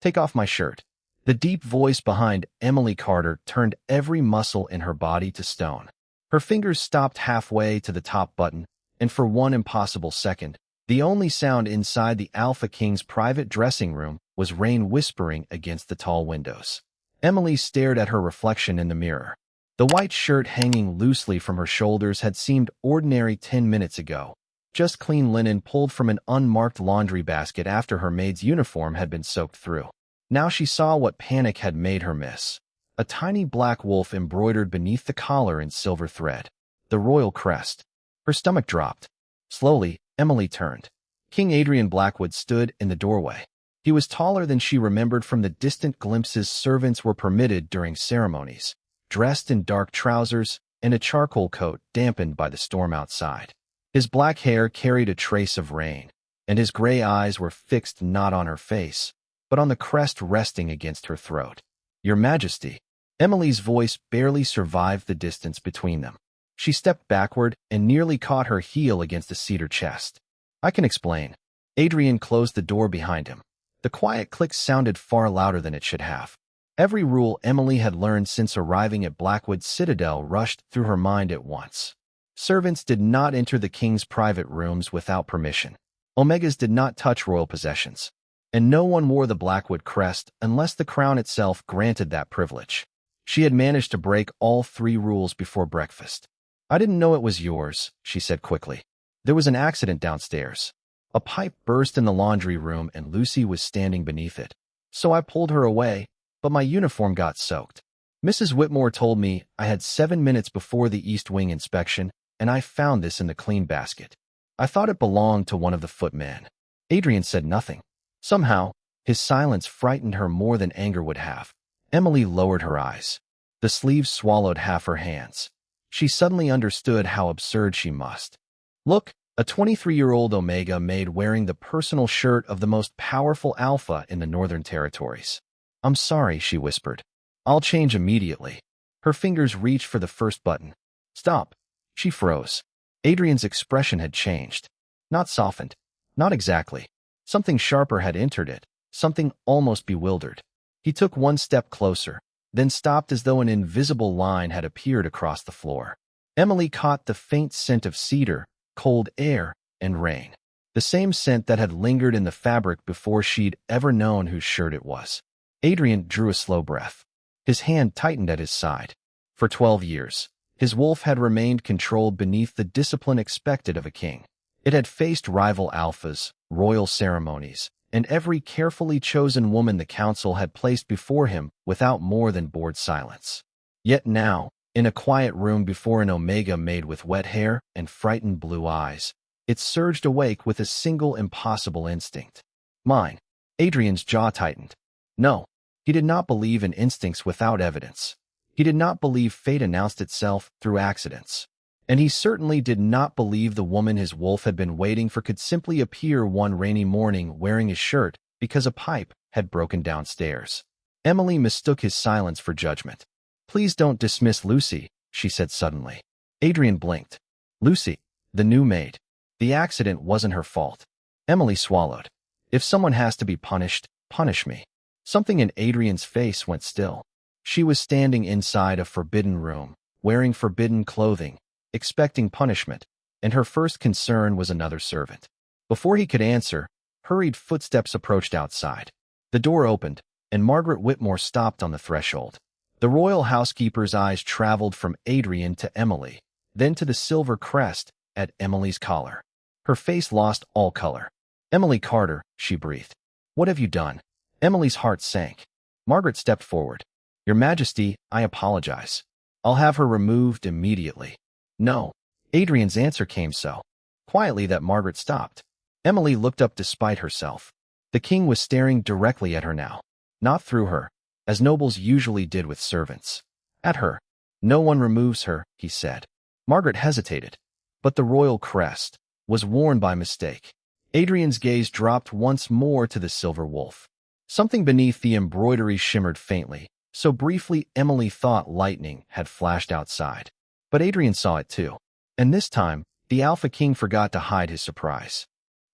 Take off my shirt. The deep voice behind Emily Carter turned every muscle in her body to stone. Her fingers stopped halfway to the top button, and for one impossible second, the only sound inside the Alpha King's private dressing room was rain whispering against the tall windows. Emily stared at her reflection in the mirror. The white shirt hanging loosely from her shoulders had seemed ordinary 10 minutes ago, just clean linen pulled from an unmarked laundry basket after her maid's uniform had been soaked through. Now she saw what panic had made her miss. A tiny black wolf embroidered beneath the collar in silver thread. The royal crest. Her stomach dropped. Slowly, Emily turned. King Adrian Blackwood stood in the doorway. He was taller than she remembered from the distant glimpses servants were permitted during ceremonies, dressed in dark trousers and a charcoal coat dampened by the storm outside. His black hair carried a trace of rain, and his gray eyes were fixed not on her face, but on the crest resting against her throat. "Your Majesty." Emily's voice barely survived the distance between them. She stepped backward and nearly caught her heel against the cedar chest. "I can explain." Adrian closed the door behind him. The quiet click sounded far louder than it should have. Every rule Emily had learned since arriving at Blackwood's citadel rushed through her mind at once. Servants did not enter the king's private rooms without permission. Omegas did not touch royal possessions. And no one wore the Blackwood crest unless the crown itself granted that privilege. She had managed to break all 3 rules before breakfast. "I didn't know it was yours," she said quickly. "There was an accident downstairs. A pipe burst in the laundry room and Lucy was standing beneath it. So I pulled her away, but my uniform got soaked. Mrs. Whitmore told me I had 7 minutes before the East Wing inspection, and I found this in the clean basket. I thought it belonged to one of the footmen." Adrian said nothing. Somehow, his silence frightened her more than anger would have. Emily lowered her eyes. The sleeves swallowed half her hands. She suddenly understood how absurd she must look. A 23-year-old Omega Maid wearing the personal shirt of the most powerful alpha in the Northern Territories. "I'm sorry," she whispered. "I'll change immediately." Her fingers reached for the first button. "Stop." She froze. Adrian's expression had changed. Not softened. Not exactly. Something sharper had entered it, something almost bewildered. He took one step closer, then stopped as though an invisible line had appeared across the floor. Emily caught the faint scent of cedar, cold air, and rain. The same scent that had lingered in the fabric before she'd ever known whose shirt it was. Adrian drew a slow breath. His hand tightened at his side. For 12 years, his wolf had remained controlled beneath the discipline expected of a king. It had faced rival alphas, royal ceremonies, and every carefully chosen woman the council had placed before him without more than bored silence. Yet now, in a quiet room before an Omega Maid with wet hair and frightened blue eyes, it surged awake with a single impossible instinct. Mine. Adrian's jaw tightened. No, he did not believe in instincts without evidence. He did not believe fate announced itself through accidents. And he certainly did not believe the woman his wolf had been waiting for could simply appear one rainy morning wearing his shirt because a pipe had broken downstairs. Emily mistook his silence for judgment. "Please don't dismiss Lucy," she said suddenly. Adrian blinked. Lucy, the new maid. The accident wasn't her fault. Emily swallowed. "If someone has to be punished, punish me." Something in Adrian's face went still. She was standing inside a forbidden room, wearing forbidden clothing, expecting punishment, and her first concern was another servant. Before he could answer, hurried footsteps approached outside. The door opened, and Margaret Whitmore stopped on the threshold. The royal housekeeper's eyes traveled from Adrian to Emily, then to the silver crest at Emily's collar. Her face lost all color. "Emily Carter," she breathed. "What have you done?" Emily's heart sank. Margaret stepped forward. "Your Majesty, I apologize. I'll have her removed immediately." "No." Adrian's answer came so quietly that Margaret stopped. Emily looked up despite herself. The king was staring directly at her now. Not through her, as nobles usually did with servants. At her. "No one removes her," he said. Margaret hesitated. But the royal crest was worn by mistake. Adrian's gaze dropped once more to the silver wolf. Something beneath the embroidery shimmered faintly, so briefly Emily thought lightning had flashed outside. But Adrian saw it too. And this time, the Alpha King forgot to hide his surprise.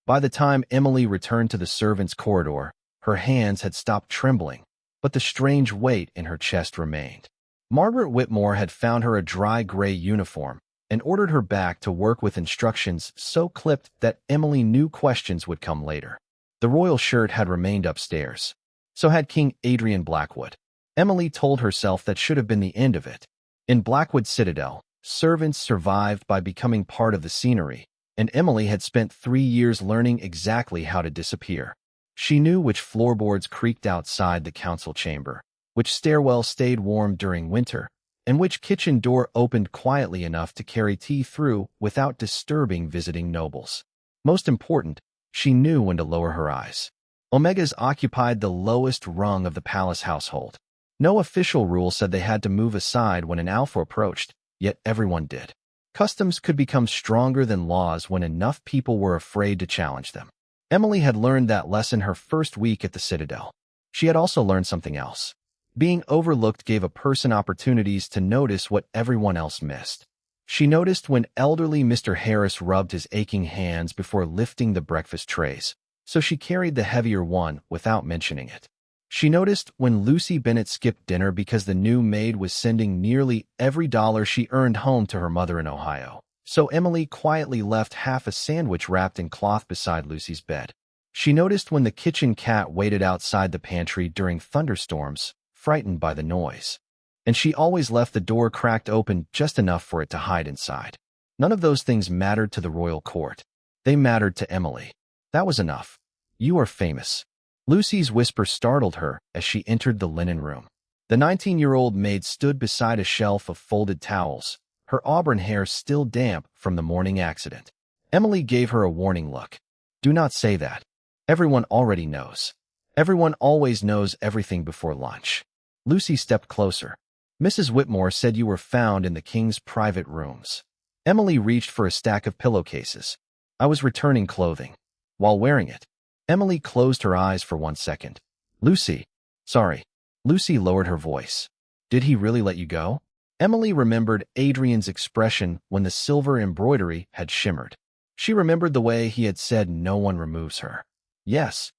By the time Emily returned to the servants' corridor, Her hands had stopped trembling, but the strange weight in her chest remained. Margaret Whitmore had found her a dry gray uniform and ordered her back to work with instructions so clipped that Emily knew questions would come later. The royal shirt had remained upstairs. So had King Adrian Blackwood. Emily told herself that should have been the end of it. In Blackwood Citadel, servants survived by becoming part of the scenery, and Emily had spent 3 years learning exactly how to disappear. She knew which floorboards creaked outside the council chamber, which stairwell stayed warm during winter, and which kitchen door opened quietly enough to carry tea through without disturbing visiting nobles. Most important, she knew when to lower her eyes. Omegas occupied the lowest rung of the palace household. No official rule said they had to move aside when an alpha approached, yet everyone did. Customs could become stronger than laws when enough people were afraid to challenge them. Emily had learned that lesson her first week at the Citadel. She had also learned something else. Being overlooked gave a person opportunities to notice what everyone else missed. She noticed when elderly Mr. Harris rubbed his aching hands before lifting the breakfast trays, so she carried the heavier one without mentioning it. She noticed when Lucy Bennett skipped dinner because the new maid was sending nearly every dollar she earned home to her mother in Ohio. So Emily quietly left half a sandwich wrapped in cloth beside Lucy's bed. She noticed when the kitchen cat waited outside the pantry during thunderstorms, frightened by the noise. And she always left the door cracked open just enough for it to hide inside. None of those things mattered to the royal court. They mattered to Emily. That was enough. You are famous. Lucy's whisper startled her as she entered the linen room. The 19-year-old maid stood beside a shelf of folded towels, her auburn hair still damp from the morning accident. Emily gave her a warning look. Do not say that. Everyone already knows. Everyone always knows everything before lunch. Lucy stepped closer. Mrs. Whitmore said you were found in the king's private rooms. Emily reached for a stack of pillowcases. I was returning clothing. While wearing it, Emily closed her eyes for 1 second. Lucy. Sorry. Lucy lowered her voice. Did he really let you go? Emily remembered Adrian's expression when the silver embroidery had shimmered. She remembered the way he had said no one removes her. Yes.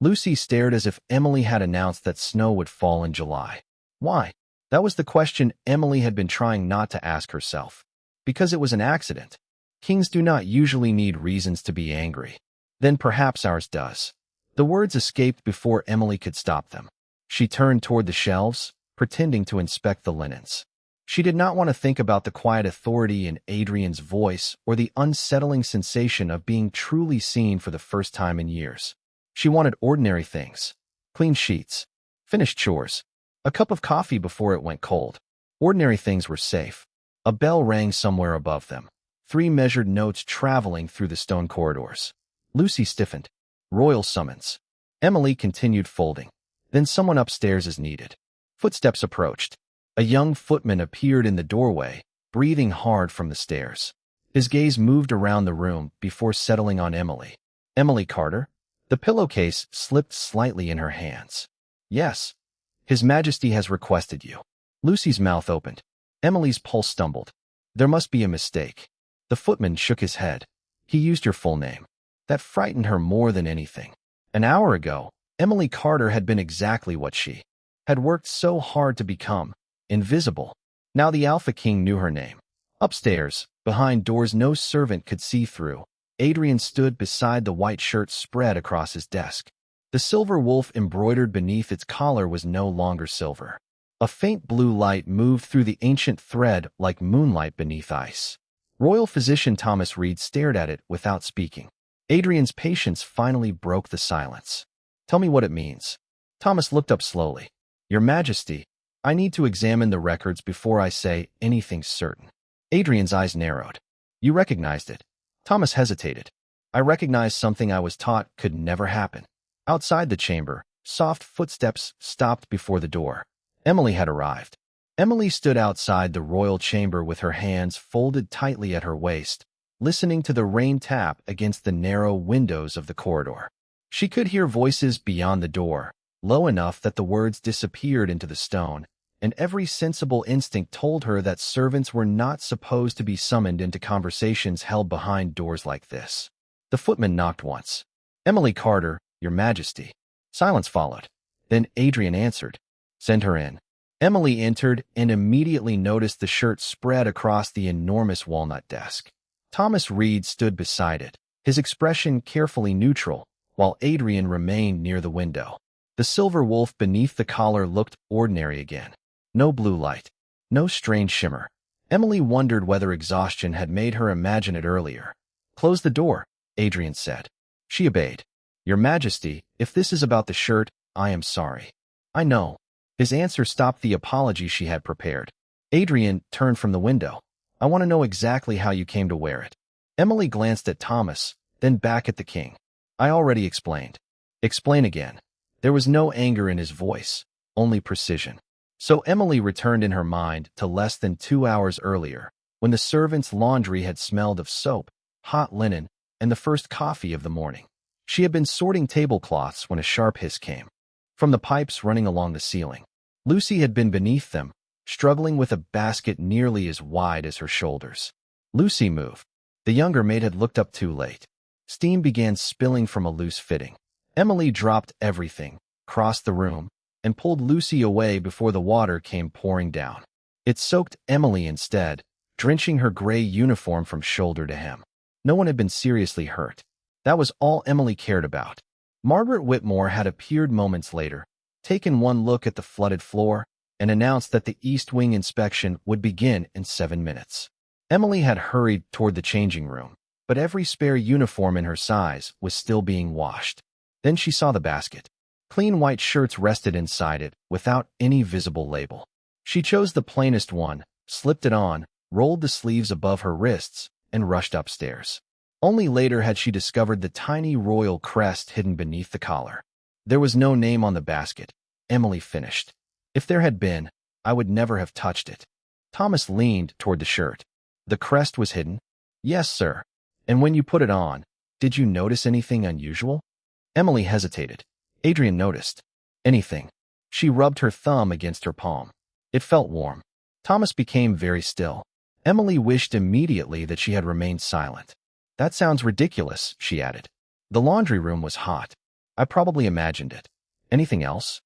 Lucy stared as if Emily had announced that snow would fall in July. Why? That was the question Emily had been trying not to ask herself. Because it was an accident. Kings do not usually need reasons to be angry. Then perhaps ours does. The words escaped before Emily could stop them. She turned toward the shelves, pretending to inspect the linens. She did not want to think about the quiet authority in Adrian's voice or the unsettling sensation of being truly seen for the first time in years. She wanted ordinary things. Clean sheets. Finished chores. A cup of coffee before it went cold. Ordinary things were safe. A bell rang somewhere above them. 3 measured notes traveling through the stone corridors. Lucy stiffened. Royal summons. Emily continued folding. Then someone upstairs is needed. Footsteps approached. A young footman appeared in the doorway, breathing hard from the stairs. His gaze moved around the room before settling on Emily. Emily Carter? The pillowcase slipped slightly in her hands. Yes. His Majesty has requested you. Lucy's mouth opened. Emily's pulse stumbled. There must be a mistake. The footman shook his head. He used your full name. That frightened her more than anything. An hour ago, Emily Carter had been exactly what she had worked so hard to become. Invisible. Now the Alpha King knew her name. Upstairs, behind doors no servant could see through, Adrian stood beside the white shirt spread across his desk. The silver wolf embroidered beneath its collar was no longer silver. A faint blue light moved through the ancient thread like moonlight beneath ice. Royal physician Thomas Reed stared at it without speaking. Adrian's patience finally broke the silence. Tell me what it means. Thomas looked up slowly. Your Majesty, I need to examine the records before I say anything certain. Adrian's eyes narrowed. You recognized it. Thomas hesitated. I recognized something I was taught could never happen. Outside the chamber, soft footsteps stopped before the door. Emily had arrived. Emily stood outside the royal chamber with her hands folded tightly at her waist, listening to the rain tap against the narrow windows of the corridor. She could hear voices beyond the door, low enough that the words disappeared into the stone, and every sensible instinct told her that servants were not supposed to be summoned into conversations held behind doors like this. The footman knocked once. Emily Carter, Your Majesty. Silence followed. Then Adrian answered. Send her in. Emily entered and immediately noticed the shirt spread across the enormous walnut desk. Thomas Reed stood beside it, his expression carefully neutral, while Adrian remained near the window. The silver wolf beneath the collar looked ordinary again. No blue light, no strange shimmer. Emily wondered whether exhaustion had made her imagine it earlier. Close the door, Adrian said. She obeyed. Your Majesty, if this is about the shirt, I am sorry. I know. His answer stopped the apology she had prepared. Adrian turned from the window. I want to know exactly how you came to wear it. Emily glanced at Thomas, then back at the king. I already explained. Explain again. There was no anger in his voice, only precision. So Emily returned in her mind to less than 2 hours earlier, when the servant's laundry had smelled of soap, hot linen, and the first coffee of the morning. She had been sorting tablecloths when a sharp hiss came from the pipes running along the ceiling. Lucy had been beneath them, struggling with a basket nearly as wide as her shoulders. Lucy moved. The younger maid had looked up too late. Steam began spilling from a loose fitting. Emily dropped everything, crossed the room, and pulled Lucy away before the water came pouring down. It soaked Emily instead, drenching her gray uniform from shoulder to hem. No one had been seriously hurt. That was all Emily cared about. Margaret Whitmore had appeared moments later, taken one look at the flooded floor, and announced that the East Wing inspection would begin in 7 minutes. Emily had hurried toward the changing room, but every spare uniform in her size was still being washed. Then she saw the basket. Clean white shirts rested inside it, without any visible label. She chose the plainest one, slipped it on, rolled the sleeves above her wrists, and rushed upstairs. Only later had she discovered the tiny royal crest hidden beneath the collar. There was no name on the basket, Emily finished. If there had been, I would never have touched it. Thomas leaned toward the shirt. The crest was hidden? Yes, sir. And when you put it on, did you notice anything unusual? Emily hesitated. Adrian noticed. Anything. She rubbed her thumb against her palm. It felt warm. Thomas became very still. Emily wished immediately that she had remained silent. That sounds ridiculous, she added. The laundry room was hot. I probably imagined it. Anything else?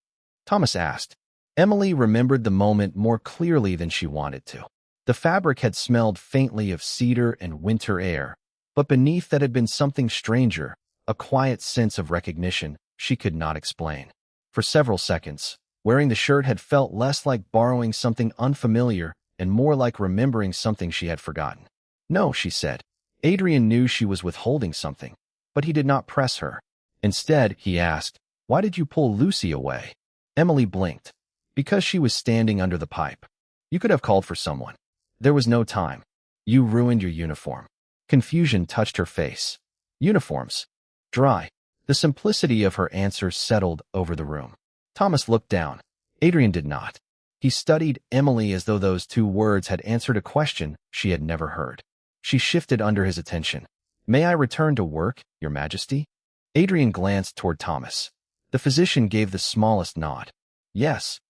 Thomas asked. Emily remembered the moment more clearly than she wanted to. The fabric had smelled faintly of cedar and winter air, but beneath that had been something stranger, a quiet sense of recognition she could not explain. For several seconds, wearing the shirt had felt less like borrowing something unfamiliar and more like remembering something she had forgotten. No, she said. Adrian knew she was withholding something, but he did not press her. Instead, he asked, why did you pull Lucy away? Emily blinked. Because she was standing under the pipe. You could have called for someone. There was no time. You ruined your uniform. Confusion touched her face. Uniforms. Dry. The simplicity of her answer settled over the room. Thomas looked down. Adrian did not. He studied Emily as though those 2 words had answered a question she had never heard. She shifted under his attention. May I return to work, Your Majesty? Adrian glanced toward Thomas. The physician gave the smallest nod. Yes.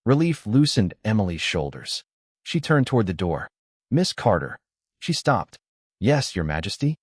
Relief loosened Emily's shoulders. She turned toward the door. Miss Carter. She stopped. Yes, Your Majesty.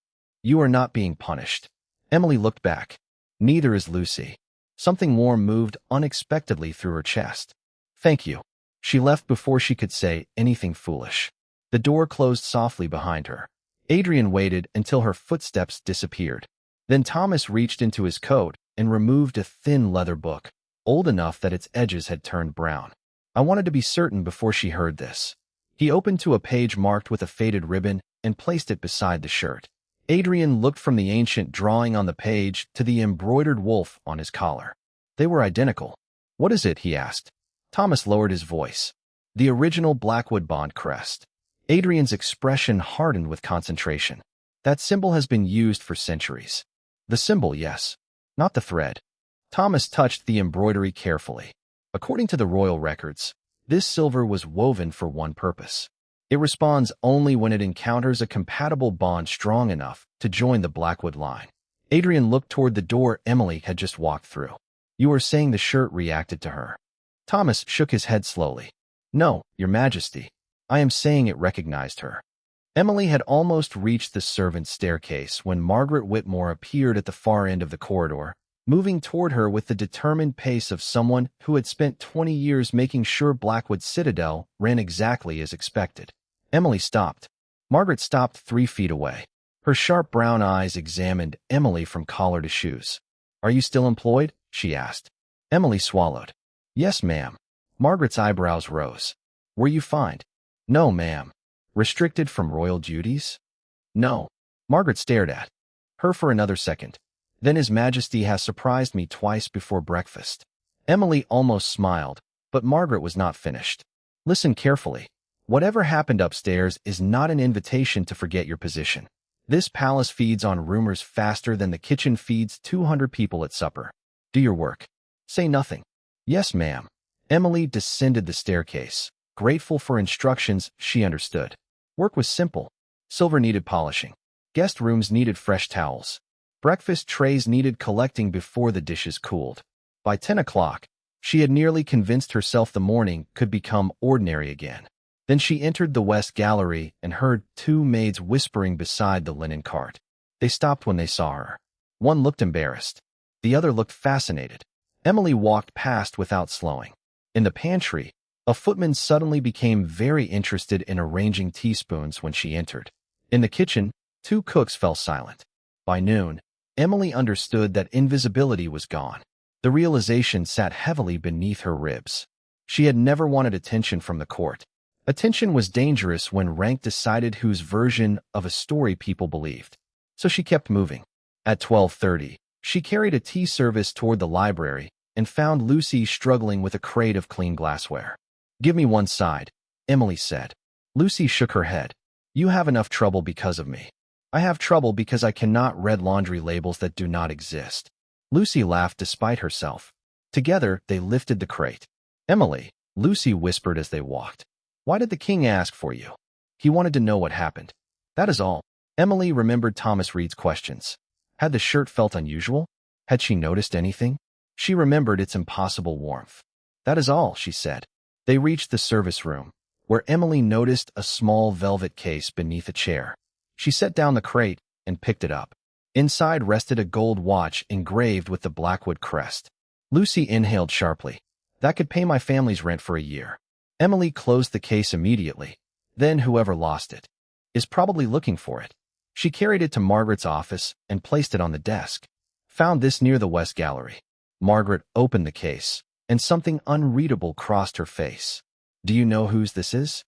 You are not being punished. Emily looked back. Neither is Lucy. Something warm moved unexpectedly through her chest. Thank you. She left before she could say anything foolish. The door closed softly behind her. Adrian waited until her footsteps disappeared. Then Thomas reached into his coat and removed a thin leather book, old enough that its edges had turned brown. I wanted to be certain before she heard this. He opened to a page marked with a faded ribbon and placed it beside the shirt. Adrian looked from the ancient drawing on the page to the embroidered wolf on his collar. They were identical. What is it? He asked. Thomas lowered his voice. The original Blackwood Bond crest. Adrian's expression hardened with concentration. That symbol has been used for centuries. The symbol, yes. Not the thread. Thomas touched the embroidery carefully. According to the royal records, this silver was woven for one purpose. It responds only when it encounters a compatible bond strong enough to join the Blackwood line. Adrian looked toward the door Emily had just walked through. You are saying the shirt reacted to her. Thomas shook his head slowly. No, Your Majesty. I am saying it recognized her. Emily had almost reached the servants' staircase when Margaret Whitmore appeared at the far end of the corridor, moving toward her with the determined pace of someone who had spent 20 years making sure Blackwood Citadel ran exactly as expected. Emily stopped. Margaret stopped 3 feet away. Her sharp brown eyes examined Emily from collar to shoes. "Are you still employed?" she asked. Emily swallowed. "Yes, ma'am." Margaret's eyebrows rose. "Were you fined?" "No, ma'am." "Restricted from royal duties?" "No." Margaret stared at her for another second. "Then His Majesty has surprised me twice before breakfast." Emily almost smiled, but Margaret was not finished. "Listen carefully. Whatever happened upstairs is not an invitation to forget your position. This palace feeds on rumors faster than the kitchen feeds 200 people at supper. Do your work. Say nothing." "Yes, ma'am." Emily descended the staircase, grateful for instructions she understood. Work was simple. Silver needed polishing. Guest rooms needed fresh towels. Breakfast trays needed collecting before the dishes cooled. By 10 o'clock, she had nearly convinced herself the morning could become ordinary again. Then she entered the West Gallery and heard 2 maids whispering beside the linen cart. They stopped when they saw her. One looked embarrassed. The other looked fascinated. Emily walked past without slowing. In the pantry, a footman suddenly became very interested in arranging teaspoons when she entered. In the kitchen, 2 cooks fell silent. By noon, Emily understood that invisibility was gone. The realization sat heavily beneath her ribs. She had never wanted attention from the court. Attention was dangerous when rank decided whose version of a story people believed. So she kept moving. At 12:30, she carried a tea service toward the library and found Lucy struggling with a crate of clean glassware. "Give me one side," Emily said. Lucy shook her head. "You have enough trouble because of me. I have trouble because I cannot read laundry labels that do not exist." Lucy laughed despite herself. Together, they lifted the crate. "Emily," Lucy whispered as they walked. "Why did the king ask for you?" "He wanted to know what happened. That is all." Emily remembered Thomas Reed's questions. Had the shirt felt unusual? Had she noticed anything? She remembered its impossible warmth. "That is all," she said. They reached the service room, where Emily noticed a small velvet case beneath a chair. She set down the crate and picked it up. Inside rested a gold watch engraved with the Blackwood crest. Lucy inhaled sharply. "That could pay my family's rent for a year." Emily closed the case immediately. Then whoever lost it is probably looking for it. She carried it to Margaret's office and placed it on the desk. "Found this near the West Gallery." Margaret opened the case, and something unreadable crossed her face. "Do you know whose this is?"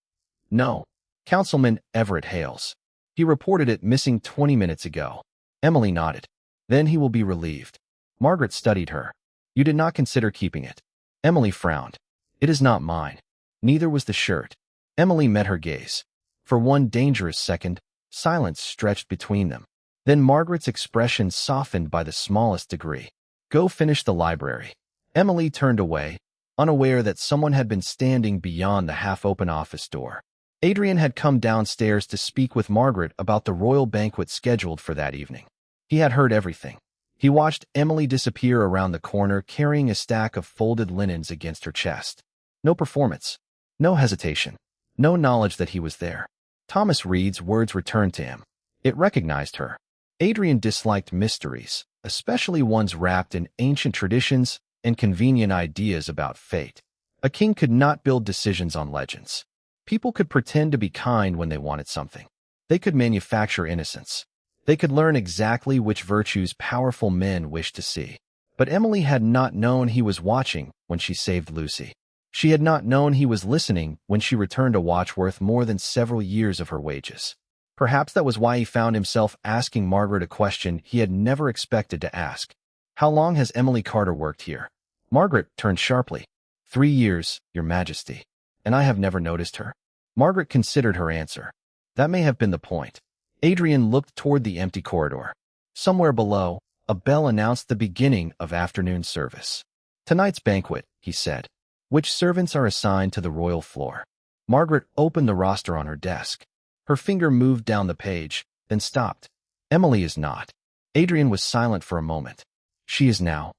"No." "Councilman Everett Hales. He reported it missing 20 minutes ago." Emily nodded. "Then he will be relieved." Margaret studied her. "You did not consider keeping it." Emily frowned. "It is not mine." Neither was the shirt. Emily met her gaze. For one dangerous second, silence stretched between them. Then Margaret's expression softened by the smallest degree. "Go finish the library." Emily turned away, unaware that someone had been standing beyond the half-open office door. Adrian had come downstairs to speak with Margaret about the royal banquet scheduled for that evening. He had heard everything. He watched Emily disappear around the corner carrying a stack of folded linens against her chest. No performance. No hesitation. No knowledge that he was there. Thomas Reed's words returned to him. It recognized her. Adrian disliked mysteries, especially ones wrapped in ancient traditions and convenient ideas about fate. A king could not build decisions on legends. People could pretend to be kind when they wanted something. They could manufacture innocence. They could learn exactly which virtues powerful men wished to see. But Emily had not known he was watching when she saved Lucy. She had not known he was listening when she returned a watch worth more than several years of her wages. Perhaps that was why he found himself asking Margaret a question he had never expected to ask. "How long has Emily Carter worked here?" Margaret turned sharply. 3 years, Your Majesty. And I have never noticed her." Margaret considered her answer. That may have been the point. Adrian looked toward the empty corridor. Somewhere below, a bell announced the beginning of afternoon service. "Tonight's banquet," he said. "Which servants are assigned to the royal floor?" Margaret opened the roster on her desk. Her finger moved down the page, then stopped. "Emily is not." Adrian was silent for a moment. "She is now."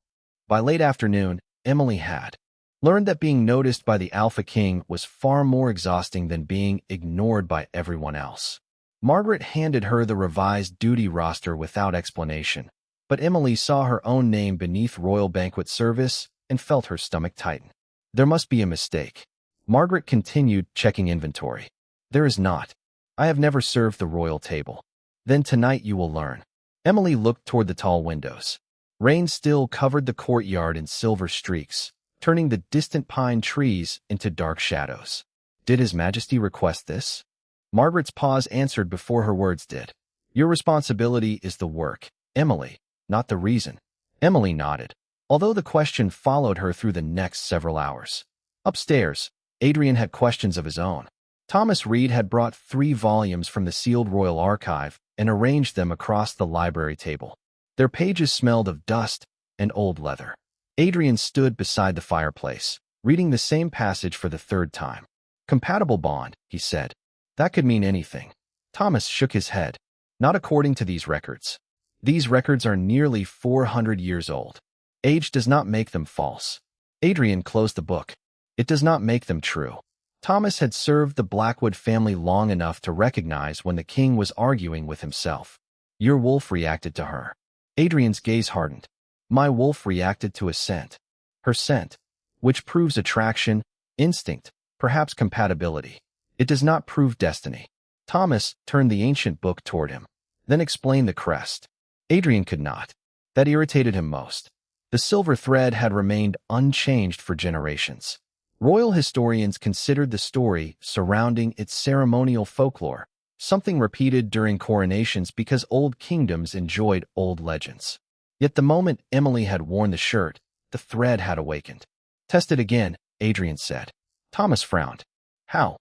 By late afternoon, Emily had learned that being noticed by the Alpha King was far more exhausting than being ignored by everyone else. Margaret handed her the revised duty roster without explanation. But Emily saw her own name beneath royal banquet service and felt her stomach tighten. There must be a mistake. Margaret continued, checking inventory. There is not. I have never served the royal table. Then tonight you will learn. Emily looked toward the tall windows. Rain still covered the courtyard in silver streaks, turning the distant pine trees into dark shadows. Did His Majesty request this? Margaret's pause answered before her words did. Your responsibility is the work, Emily, not the reason. Emily nodded, although the question followed her through the next several hours. Upstairs, Adrian had questions of his own. Thomas Reed had brought 3 volumes from the sealed royal archive and arranged them across the library table. Their pages smelled of dust and old leather. Adrian stood beside the fireplace, reading the same passage for the 3rd time. Compatible bond, he said. That could mean anything. Thomas shook his head. Not according to these records. These records are nearly 400 years old. Age does not make them false. Adrian closed the book. It does not make them true. Thomas had served the Blackwood family long enough to recognize when the king was arguing with himself. Your wolf reacted to her. Adrian's gaze hardened. My wolf reacted to a scent. Her scent, which proves attraction, instinct, perhaps compatibility. It does not prove destiny. Thomas turned the ancient book toward him, then explained the crest. Adrian could not. That irritated him most. The silver thread had remained unchanged for generations. Royal historians considered the story surrounding its ceremonial folklore, something repeated during coronations because old kingdoms enjoyed old legends. Yet the moment Emily had worn the shirt, the thread had awakened. Test it again, Adrian said. Thomas frowned. How?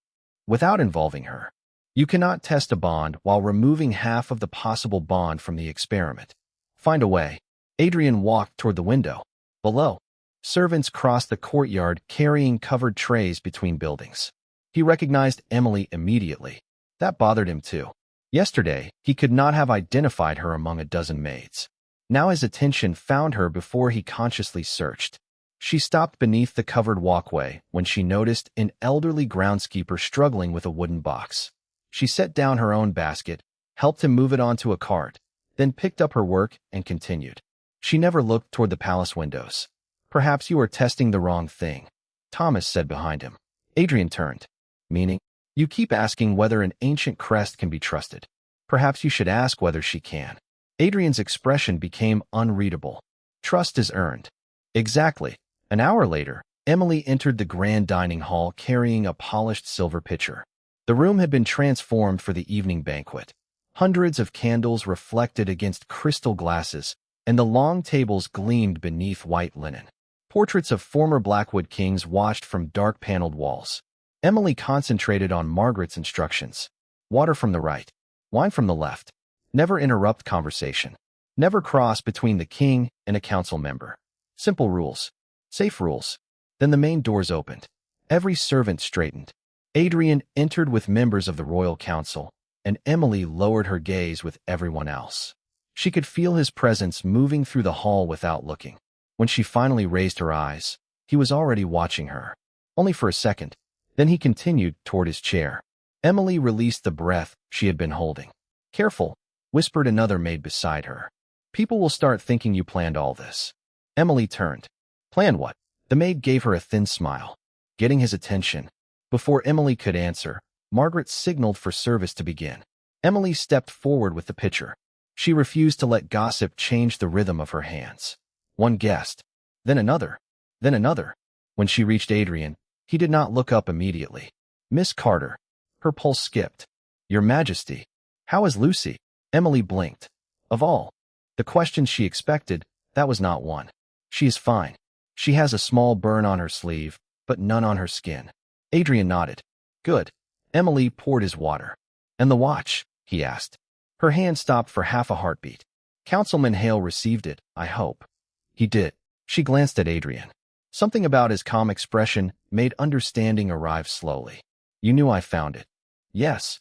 Without involving her. You cannot test a bond while removing half of the possible bond from the experiment. Find a way. Adrian walked toward the window. Below, servants crossed the courtyard carrying covered trays between buildings. He recognized Emily immediately. That bothered him too. Yesterday, he could not have identified her among a dozen maids. Now his attention found her before he consciously searched. She stopped beneath the covered walkway when she noticed an elderly groundskeeper struggling with a wooden box. She set down her own basket, helped him move it onto a cart, then picked up her work and continued. She never looked toward the palace windows. Perhaps you are testing the wrong thing, Thomas said behind him. Adrian turned. Meaning? You keep asking whether an ancient crest can be trusted. Perhaps you should ask whether she can. Adrian's expression became unreadable. Trust is earned. Exactly. An hour later, Emily entered the grand dining hall carrying a polished silver pitcher. The room had been transformed for the evening banquet. Hundreds of candles reflected against crystal glasses, and the long tables gleamed beneath white linen. Portraits of former Blackwood kings watched from dark-paneled walls. Emily concentrated on Margaret's instructions. Water from the right. Wine from the left. Never interrupt conversation. Never cross between the king and a council member. Simple rules. Safe rules. Then the main doors opened. Every servant straightened. Adrian entered with members of the royal council, and Emily lowered her gaze with everyone else. She could feel his presence moving through the hall without looking. When she finally raised her eyes, he was already watching her. Only for a second. Then he continued toward his chair. Emily released the breath she had been holding. Careful, whispered another maid beside her. People will start thinking you planned all this. Emily turned. Plan what? The maid gave her a thin smile, getting his attention. Before Emily could answer, Margaret signaled for service to begin. Emily stepped forward with the pitcher. She refused to let gossip change the rhythm of her hands. One guest, then another, then another. When she reached Adrian, he did not look up immediately. Miss Carter. Her pulse skipped. Your Majesty. How is Lucy? Emily blinked. Of all the questions she expected, that was not one. She is fine. She has a small burn on her sleeve, but none on her skin. Adrian nodded. Good. Emily poured his water. And the watch? He asked. Her hand stopped for half a heartbeat. Councilman Hale received it, I hope. He did. She glanced at Adrian. Something about his calm expression made understanding arrive slowly. You knew I found it. Yes.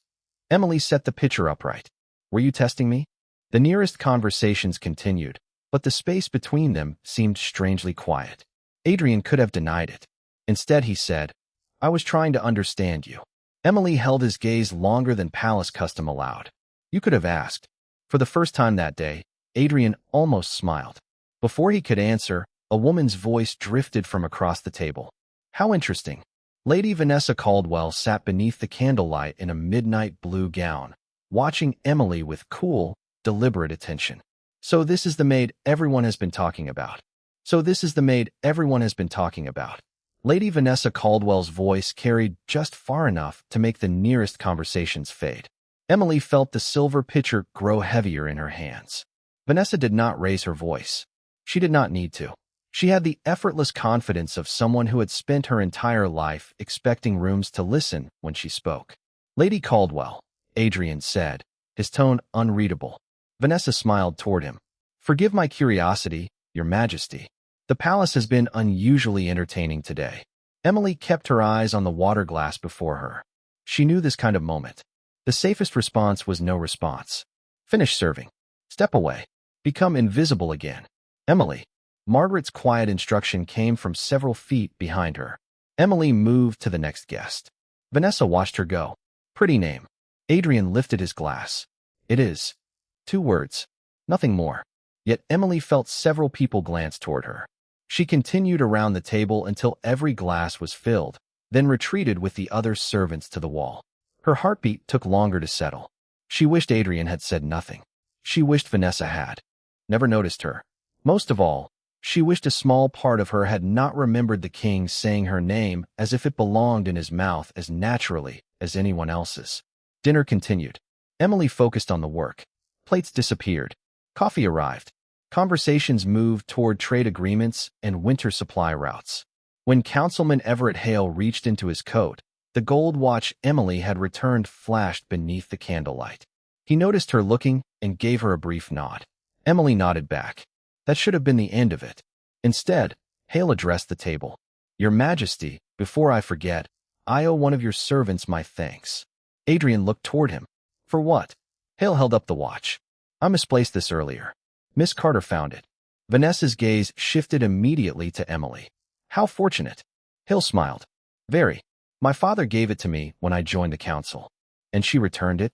Emily set the pitcher upright. Were you testing me? The nearest conversations continued, but the space between them seemed strangely quiet. Adrian could have denied it. Instead, he said, I was trying to understand you. Emily held his gaze longer than palace custom allowed. You could have asked. For the first time that day, Adrian almost smiled. Before he could answer, a woman's voice drifted from across the table. How interesting. Lady Vanessa Caldwell sat beneath the candlelight in a midnight blue gown, watching Emily with cool, deliberate attention. So this is the maid everyone has been talking about. So this is the maid everyone has been talking about. Lady Vanessa Caldwell's voice carried just far enough to make the nearest conversations fade. Emily felt the silver pitcher grow heavier in her hands. Vanessa did not raise her voice. She did not need to. She had the effortless confidence of someone who had spent her entire life expecting rooms to listen when she spoke. Lady Caldwell, Adrian said, his tone unreadable. Vanessa smiled toward him. Forgive my curiosity, Your Majesty. The palace has been unusually entertaining today. Emily kept her eyes on the water glass before her. She knew this kind of moment. The safest response was no response. Finish serving. Step away. Become invisible again. Emily. Margaret's quiet instruction came from several feet behind her. Emily moved to the next guest. Vanessa watched her go. Pretty name. Adrian lifted his glass. It is. 2 words. Nothing more. Yet Emily felt several people glance toward her. She continued around the table until every glass was filled, then retreated with the other servants to the wall. Her heartbeat took longer to settle. She wished Adrian had said nothing. She wished Vanessa had never noticed her. Most of all, she wished a small part of her had not remembered the king saying her name as if it belonged in his mouth as naturally as anyone else's. Dinner continued. Emily focused on the work. Plates disappeared. Coffee arrived. Conversations moved toward trade agreements and winter supply routes. When Councilman Everett Hale reached into his coat, the gold watch Emily had returned flashed beneath the candlelight. He noticed her looking and gave her a brief nod. Emily nodded back. That should have been the end of it. Instead, Hale addressed the table. Your Majesty, before I forget, I owe one of your servants my thanks. Adrian looked toward him. For what? Hale held up the watch. I misplaced this earlier. Miss Carter found it. Vanessa's gaze shifted immediately to Emily. How fortunate. Hale smiled. Very. My father gave it to me when I joined the council. And she returned it?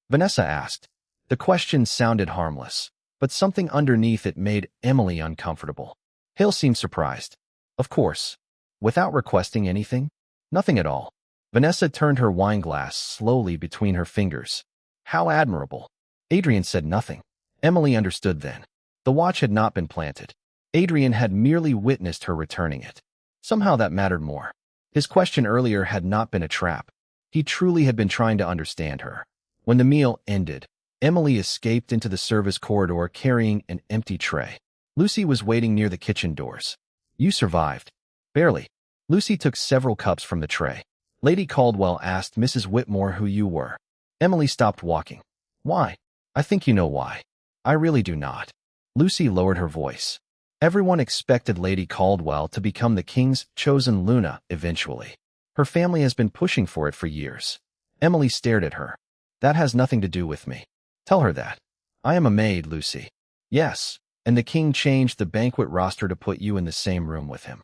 Vanessa asked. The question sounded harmless, but something underneath it made Emily uncomfortable. Hale seemed surprised. Of course. Without requesting anything? Nothing at all. Vanessa turned her wineglass slowly between her fingers. How admirable. Adrian said nothing. Emily understood then. The watch had not been planted. Adrian had merely witnessed her returning it. Somehow that mattered more. His question earlier had not been a trap. He truly had been trying to understand her. When the meal ended, Emily escaped into the service corridor carrying an empty tray. Lucy was waiting near the kitchen doors. You survived. Barely. Lucy took several cups from the tray. Lady Caldwell asked Mrs. Whitmore who you were. Emily stopped walking. Why? I think you know why. I really do not. Lucy lowered her voice. Everyone expected Lady Caldwell to become the king's chosen Luna eventually. Her family has been pushing for it for years. Emily stared at her. That has nothing to do with me. Tell her that. I am a maid, Lucy. Yes, and the king changed the banquet roster to put you in the same room with him.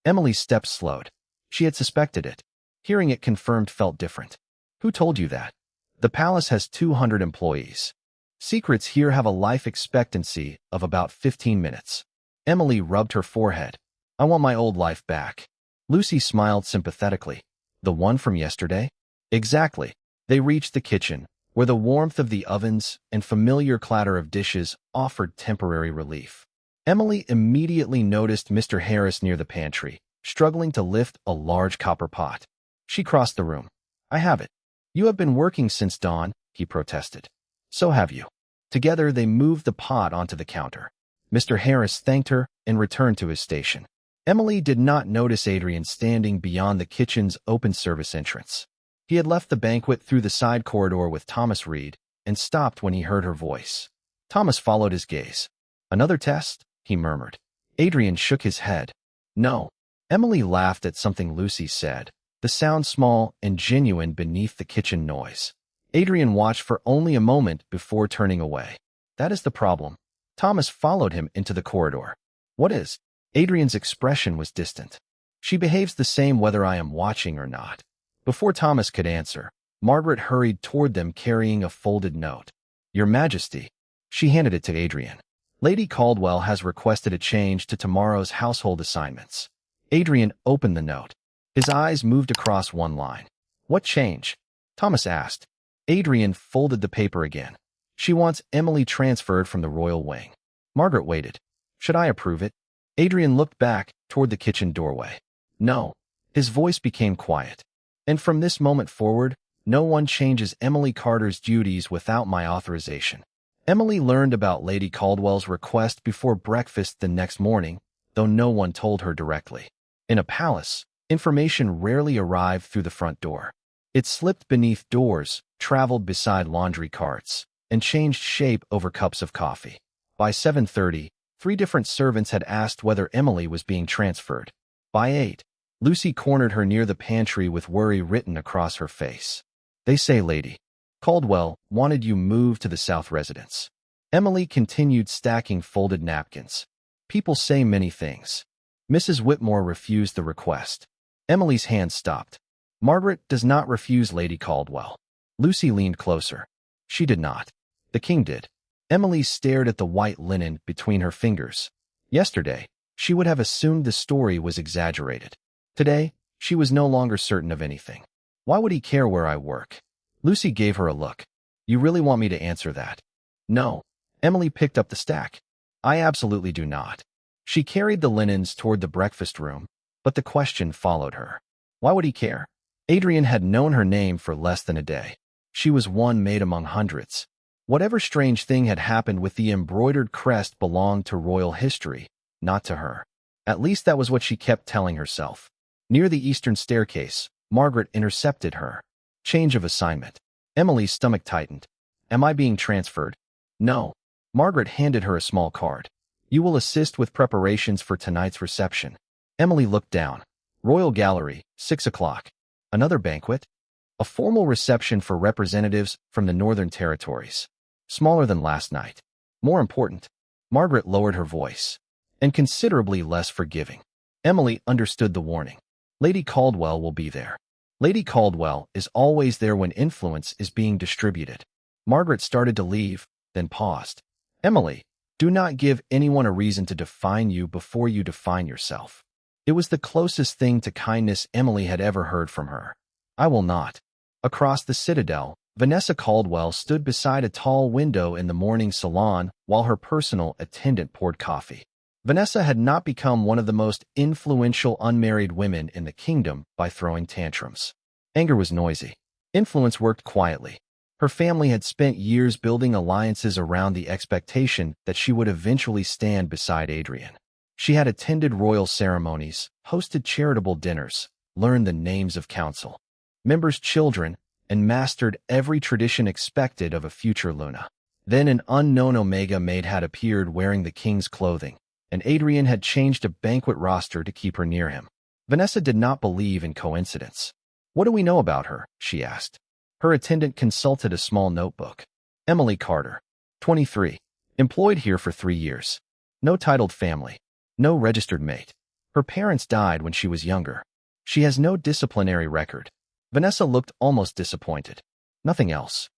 Emily's steps slowed. She had suspected it. Hearing it confirmed felt different. Who told you that? The palace has 200 employees. Secrets here have a life expectancy of about 15 minutes. Emily rubbed her forehead. I want my old life back. Lucy smiled sympathetically. The one from yesterday? Exactly. They reached the kitchen, where the warmth of the ovens and familiar clatter of dishes offered temporary relief. Emily immediately noticed Mr. Harris near the pantry, struggling to lift a large copper pot. She crossed the room. I have it. You have been working since dawn, he protested. So have you. Together they moved the pot onto the counter. Mr. Harris thanked her and returned to his station. Emily did not notice Adrian standing beyond the kitchen's open service entrance. He had left the banquet through the side corridor with Thomas Reed and stopped when he heard her voice. Thomas followed his gaze. Another test? He murmured. Adrian shook his head. No. Emily laughed at something Lucy said, the sound small and genuine beneath the kitchen noise. Adrian watched for only a moment before turning away. That is the problem. Thomas followed him into the corridor. What is? Adrian's expression was distant. She behaves the same whether I am watching or not. Before Thomas could answer, Margaret hurried toward them carrying a folded note. Your Majesty. She handed it to Adrian. Lady Caldwell has requested a change to tomorrow's household assignments. Adrian opened the note. His eyes moved across one line. What change? Thomas asked. Adrian folded the paper again. She wants Emily transferred from the royal wing. Margaret waited. Should I approve it? Adrian looked back toward the kitchen doorway. No. His voice became quiet. And from this moment forward, no one changes Emily Carter's duties without my authorization. Emily learned about Lady Caldwell's request before breakfast the next morning, though no one told her directly. In a palace, information rarely arrived through the front door. It slipped beneath doors, traveled beside laundry carts, and changed shape over cups of coffee. By 7:30, 3 different servants had asked whether Emily was being transferred. By 8, Lucy cornered her near the pantry with worry written across her face. They say Lady Caldwell wanted you moved to the South residence. Emily continued stacking folded napkins. People say many things. Mrs. Whitmore refused the request. Emily's hand stopped. Margaret does not refuse Lady Caldwell. Lucy leaned closer. She did not. The king did. Emily stared at the white linen between her fingers. Yesterday, she would have assumed the story was exaggerated. Today, she was no longer certain of anything. Why would he care where I work? Lucy gave her a look. You really want me to answer that? No. Emily picked up the stack. I absolutely do not. She carried the linens toward the breakfast room, but the question followed her. Why would he care? Adrian had known her name for less than a day. She was one maid among hundreds. Whatever strange thing had happened with the embroidered crest belonged to royal history, not to her. At least that was what she kept telling herself. Near the eastern staircase, Margaret intercepted her. Change of assignment. Emily's stomach tightened. Am I being transferred? No. Margaret handed her a small card. You will assist with preparations for tonight's reception. Emily looked down. Royal Gallery, 6 o'clock. Another banquet? A formal reception for representatives from the Northern Territories. Smaller than last night. More important. Margaret lowered her voice. And considerably less forgiving. Emily understood the warning. Lady Caldwell will be there. Lady Caldwell is always there when influence is being distributed. Margaret started to leave, then paused. Emily, do not give anyone a reason to define you before you define yourself. It was the closest thing to kindness Emily had ever heard from her. I will not. Across the citadel, Vanessa Caldwell stood beside a tall window in the morning salon while her personal attendant poured coffee. Vanessa had not become one of the most influential unmarried women in the kingdom by throwing tantrums. Anger was noisy. Influence worked quietly. Her family had spent years building alliances around the expectation that she would eventually stand beside Adrian. She had attended royal ceremonies, hosted charitable dinners, learned the names of council members' children, and mastered every tradition expected of a future Luna. Then an unknown Omega Maid had appeared wearing the king's clothing, and Adrian had changed a banquet roster to keep her near him. Vanessa did not believe in coincidence. What do we know about her? She asked. Her attendant consulted a small notebook. Emily Carter, 23, employed here for 3 years. No titled family. No registered mate. Her parents died when she was younger. She has no disciplinary record. Vanessa looked almost disappointed. Nothing else.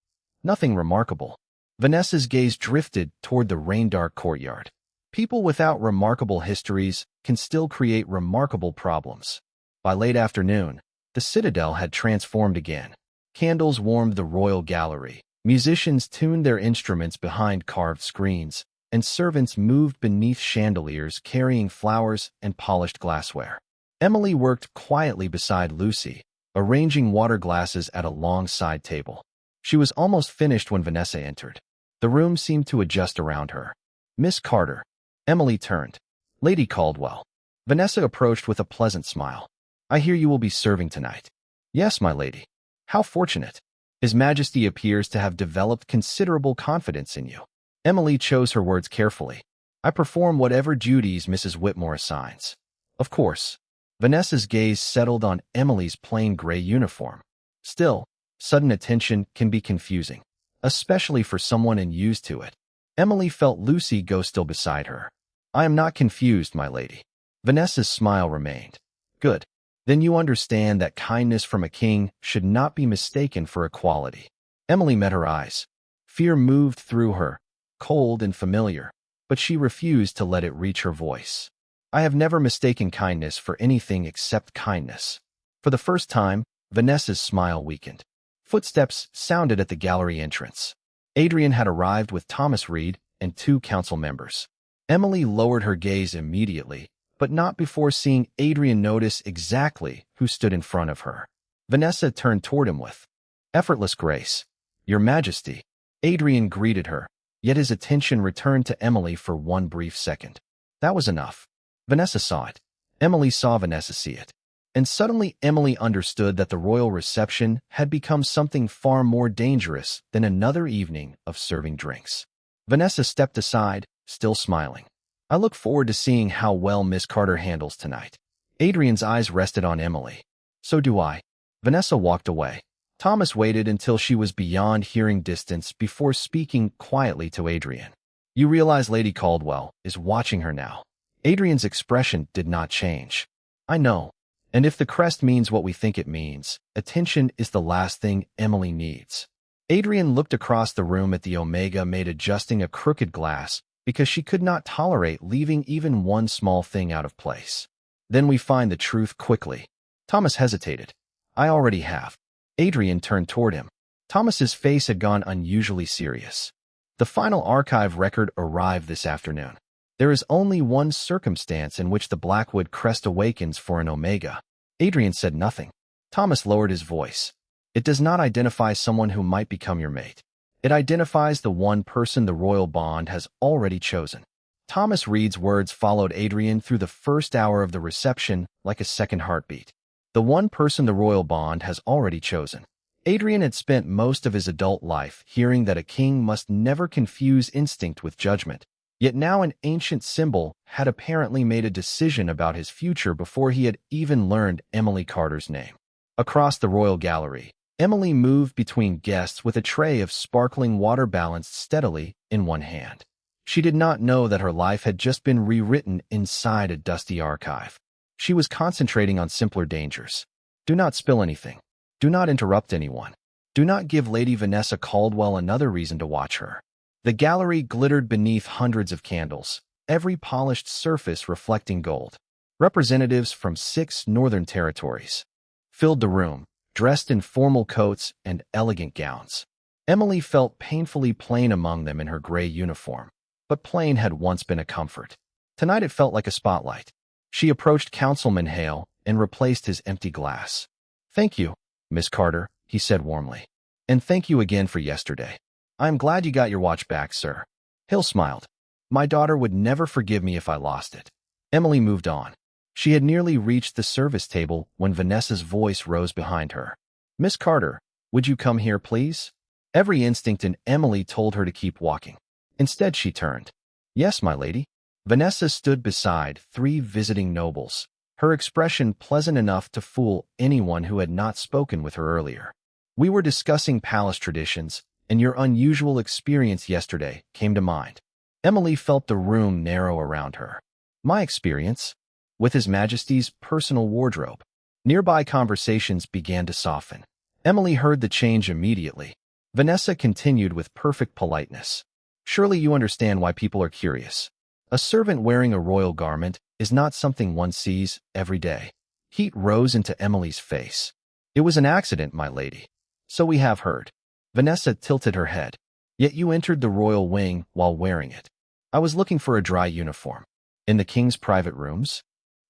Nothing remarkable. Vanessa's gaze drifted toward the rain-dark courtyard. People without remarkable histories can still create remarkable problems. By late afternoon, the citadel had transformed again. Candles warmed the royal gallery. Musicians tuned their instruments behind carved screens, and servants moved beneath chandeliers carrying flowers and polished glassware. Emily worked quietly beside Lucy, arranging water glasses at a long side table. She was almost finished when Vanessa entered. The room seemed to adjust around her. Miss Carter. Emily turned. Lady Caldwell. Vanessa approached with a pleasant smile. I hear you will be serving tonight. Yes, my lady. How fortunate. His Majesty appears to have developed considerable confidence in you. Emily chose her words carefully. I perform whatever duties Mrs. Whitmore assigns. Of course. Vanessa's gaze settled on Emily's plain gray uniform. Still, sudden attention can be confusing, especially for someone unused to it. Emily felt Lucy go still beside her. I am not confused, my lady. Vanessa's smile remained. Good. Then you understand that kindness from a king should not be mistaken for equality. Emily met her eyes. Fear moved through her, cold and familiar. but she refused to let it reach her voice. I have never mistaken kindness for anything except kindness. For the first time, Vanessa's smile weakened. Footsteps sounded at the gallery entrance. Adrian had arrived with Thomas Reed and 2 council members. Emily lowered her gaze immediately, but not before seeing Adrian notice exactly who stood in front of her. Vanessa turned toward him with effortless grace. "Your Majesty." Adrian greeted her, yet his attention returned to Emily for one brief second. That was enough. Vanessa saw it. Emily saw Vanessa see it. And suddenly Emily understood that the royal reception had become something far more dangerous than another evening of serving drinks. Vanessa stepped aside, still smiling. "I look forward to seeing how well Miss Carter handles tonight." Adrian's eyes rested on Emily. "So do I." Vanessa walked away. Thomas waited until she was beyond hearing distance before speaking quietly to Adrian. "You realize Lady Caldwell is watching her now." Adrian's expression did not change. "I know. And if the crest means what we think it means, attention is the last thing Emily needs." Adrian looked across the room at the Omega Maid adjusting a crooked glass because she could not tolerate leaving even one small thing out of place. "Then we find the truth quickly." Thomas hesitated. "I already have." Adrian turned toward him. Thomas's face had gone unusually serious. "The final archive record arrived this afternoon. There is only one circumstance in which the Blackwood crest awakens for an Omega." Adrian said nothing. Thomas lowered his voice. "It does not identify someone who might become your mate. It identifies the one person the royal bond has already chosen." Thomas Reed's words followed Adrian through the first hour of the reception like a second heartbeat. The one person the royal bond has already chosen. Adrian had spent most of his adult life hearing that a king must never confuse instinct with judgment. Yet now an ancient symbol had apparently made a decision about his future before he had even learned Emily Carter's name. Across the royal gallery, Emily moved between guests with a tray of sparkling water balanced steadily in one hand. She did not know that her life had just been rewritten inside a dusty archive. She was concentrating on simpler dangers. Do not spill anything. Do not interrupt anyone. Do not give Lady Vanessa Caldwell another reason to watch her. The gallery glittered beneath hundreds of candles, every polished surface reflecting gold. Representatives from 6 northern territories filled the room, dressed in formal coats and elegant gowns. Emily felt painfully plain among them in her gray uniform, but plain had once been a comfort. Tonight it felt like a spotlight. She approached Councilman Hale and replaced his empty glass. "Thank you, Miss Carter," he said warmly. "And thank you again for yesterday. I am glad you got your watch back, sir." Hale smiled. "My daughter would never forgive me if I lost it." Emily moved on. She had nearly reached the service table when Vanessa's voice rose behind her. "Miss Carter, would you come here, please?" Every instinct in Emily told her to keep walking. Instead, she turned. "Yes, my lady." Vanessa stood beside 3 visiting nobles, her expression pleasant enough to fool anyone who had not spoken with her earlier. "We were discussing palace traditions, and your unusual experience yesterday came to mind." Emily felt the room narrow around her. "My experience?" "With His Majesty's personal wardrobe." Nearby conversations began to soften. Emily heard the change immediately. Vanessa continued with perfect politeness. "Surely you understand why people are curious. A servant wearing a royal garment is not something one sees every day." Heat rose into Emily's face. "It was an accident, my lady." "So we have heard." Vanessa tilted her head. "Yet you entered the royal wing while wearing it." "I was looking for a dry uniform." "In the king's private rooms?"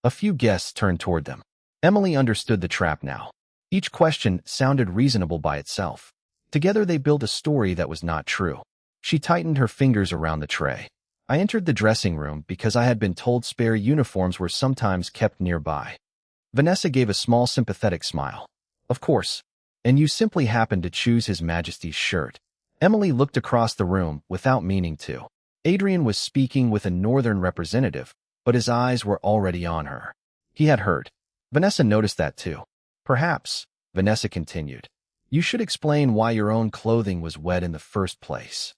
A few guests turned toward them. Emily understood the trap now. Each question sounded reasonable by itself. Together they built a story that was not true. She tightened her fingers around the tray. "I entered the dressing room because I had been told spare uniforms were sometimes kept nearby." Vanessa gave a small sympathetic smile. "Of course. And you simply happened to choose His Majesty's shirt." Emily looked across the room without meaning to. Adrian was speaking with a northern representative, but his eyes were already on her. He had heard. Vanessa noticed that too. "Perhaps," Vanessa continued, "you should explain why your own clothing was wet in the first place."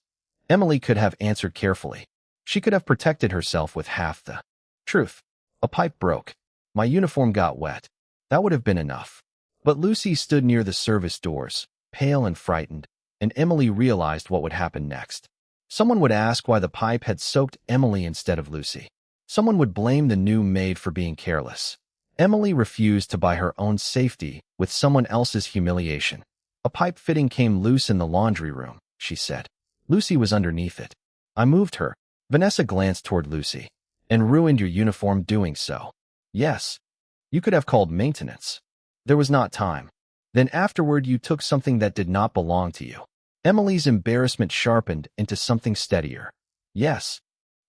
Emily could have answered carefully. She could have protected herself with half the truth. "A pipe broke. My uniform got wet." That would have been enough. But Lucy stood near the service doors, pale and frightened, and Emily realized what would happen next. Someone would ask why the pipe had soaked Emily instead of Lucy. Someone would blame the new maid for being careless. Emily refused to buy her own safety with someone else's humiliation. A pipe fitting came loose in the laundry room, she said. Lucy was underneath it. I moved her. Vanessa glanced toward Lucy. And ruined your uniform doing so. Yes. You could have called maintenance. There was not time. Then afterward you took something that did not belong to you. Emily's embarrassment sharpened into something steadier. Yes.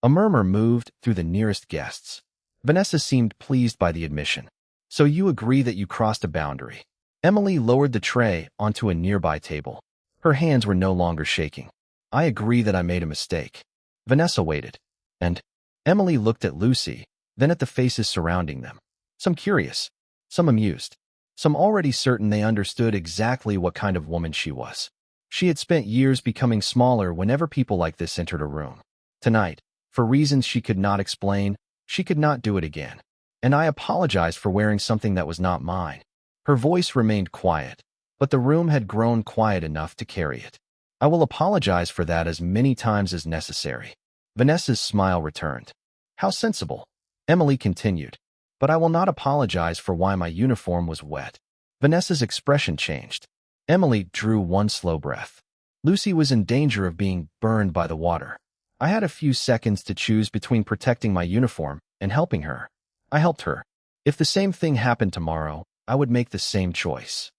A murmur moved through the nearest guests. Vanessa seemed pleased by the admission. So you agree that you crossed a boundary. Emily lowered the tray onto a nearby table. Her hands were no longer shaking. I agree that I made a mistake. Vanessa waited. And Emily looked at Lucy, then at the faces surrounding them. Some curious, some amused, some already certain they understood exactly what kind of woman she was. She had spent years becoming smaller whenever people like this entered a room. Tonight, for reasons she could not explain, she could not do it again. And I apologized for wearing something that was not mine. Her voice remained quiet, but the room had grown quiet enough to carry it. I will apologize for that as many times as necessary. Vanessa's smile returned. How sensible. Emily continued. But I will not apologize for why my uniform was wet. Vanessa's expression changed. Emily drew one slow breath. Lucy was in danger of being burned by the water. I had a few seconds to choose between protecting my uniform and helping her. I helped her. If the same thing happened tomorrow, I would make the same choice.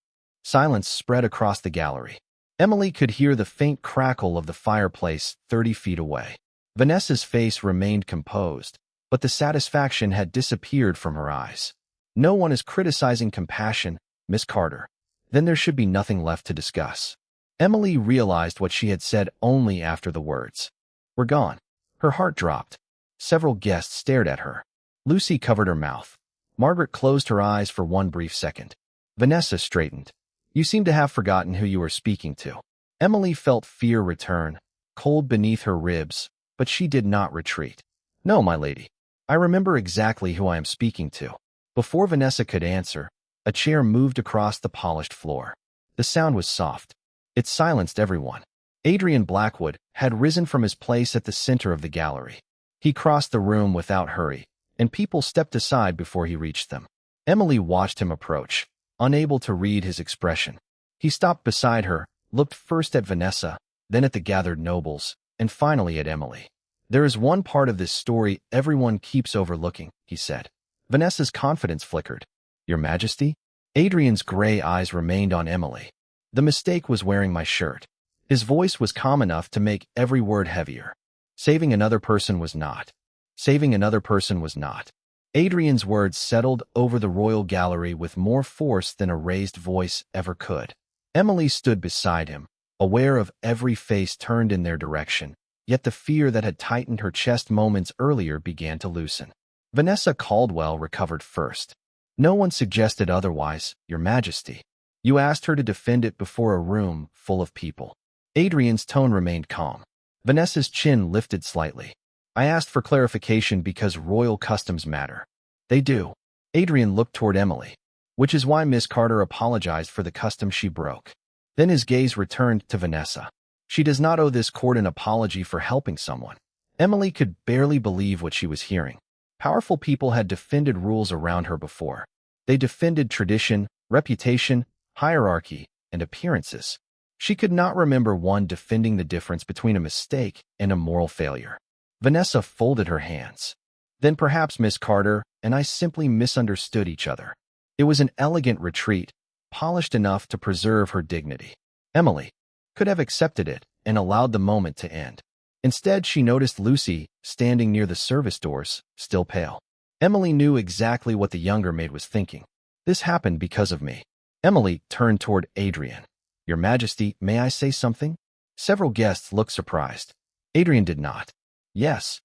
Silence spread across the gallery. Emily could hear the faint crackle of the fireplace 30 feet away. Vanessa's face remained composed, but the satisfaction had disappeared from her eyes. No one is criticizing compassion, Miss Carter. Then there should be nothing left to discuss. Emily realized what she had said only after the words. We're gone. Her heart dropped. Several guests stared at her. Lucy covered her mouth. Margaret closed her eyes for one brief second. Vanessa straightened. You seem to have forgotten who you were speaking to. Emily felt fear return, cold beneath her ribs, but she did not retreat. No, my lady. I remember exactly who I am speaking to. Before Vanessa could answer, a chair moved across the polished floor. The sound was soft. It silenced everyone. Adrian Blackwood had risen from his place at the center of the gallery. He crossed the room without hurry, and people stepped aside before he reached them. Emily watched him approach, unable to read his expression. He stopped beside her, looked first at Vanessa, then at the gathered nobles, and finally at Emily. There is one part of this story everyone keeps overlooking, he said. Vanessa's confidence flickered. Your Majesty? Adrian's gray eyes remained on Emily. The mistake was wearing my shirt. His voice was calm enough to make every word heavier. Saving another person was not. Saving another person was not. Adrian's words settled over the royal gallery with more force than a raised voice ever could. Emily stood beside him, aware of every face turned in their direction, yet the fear that had tightened her chest moments earlier began to loosen. Vanessa Caldwell recovered first. No one suggested otherwise, Your Majesty. You asked her to defend it before a room full of people. Adrian's tone remained calm. Vanessa's chin lifted slightly. I asked for clarification because royal customs matter. They do. Adrian looked toward Emily, which is why Miss Carter apologized for the custom she broke. Then his gaze returned to Vanessa. She does not owe this court an apology for helping someone. Emily could barely believe what she was hearing. Powerful people had defended rules around her before. They defended tradition, reputation, hierarchy, and appearances. She could not remember one defending the difference between a mistake and a moral failure. Vanessa folded her hands. Then perhaps Miss Carter and I simply misunderstood each other. It was an elegant retreat, polished enough to preserve her dignity. Emily could have accepted it and allowed the moment to end. Instead, she noticed Lucy standing near the service doors, still pale. Emily knew exactly what the younger maid was thinking. This happened because of me. Emily turned toward Adrian. Your Majesty, may I say something? Several guests looked surprised. Adrian did not. Yes.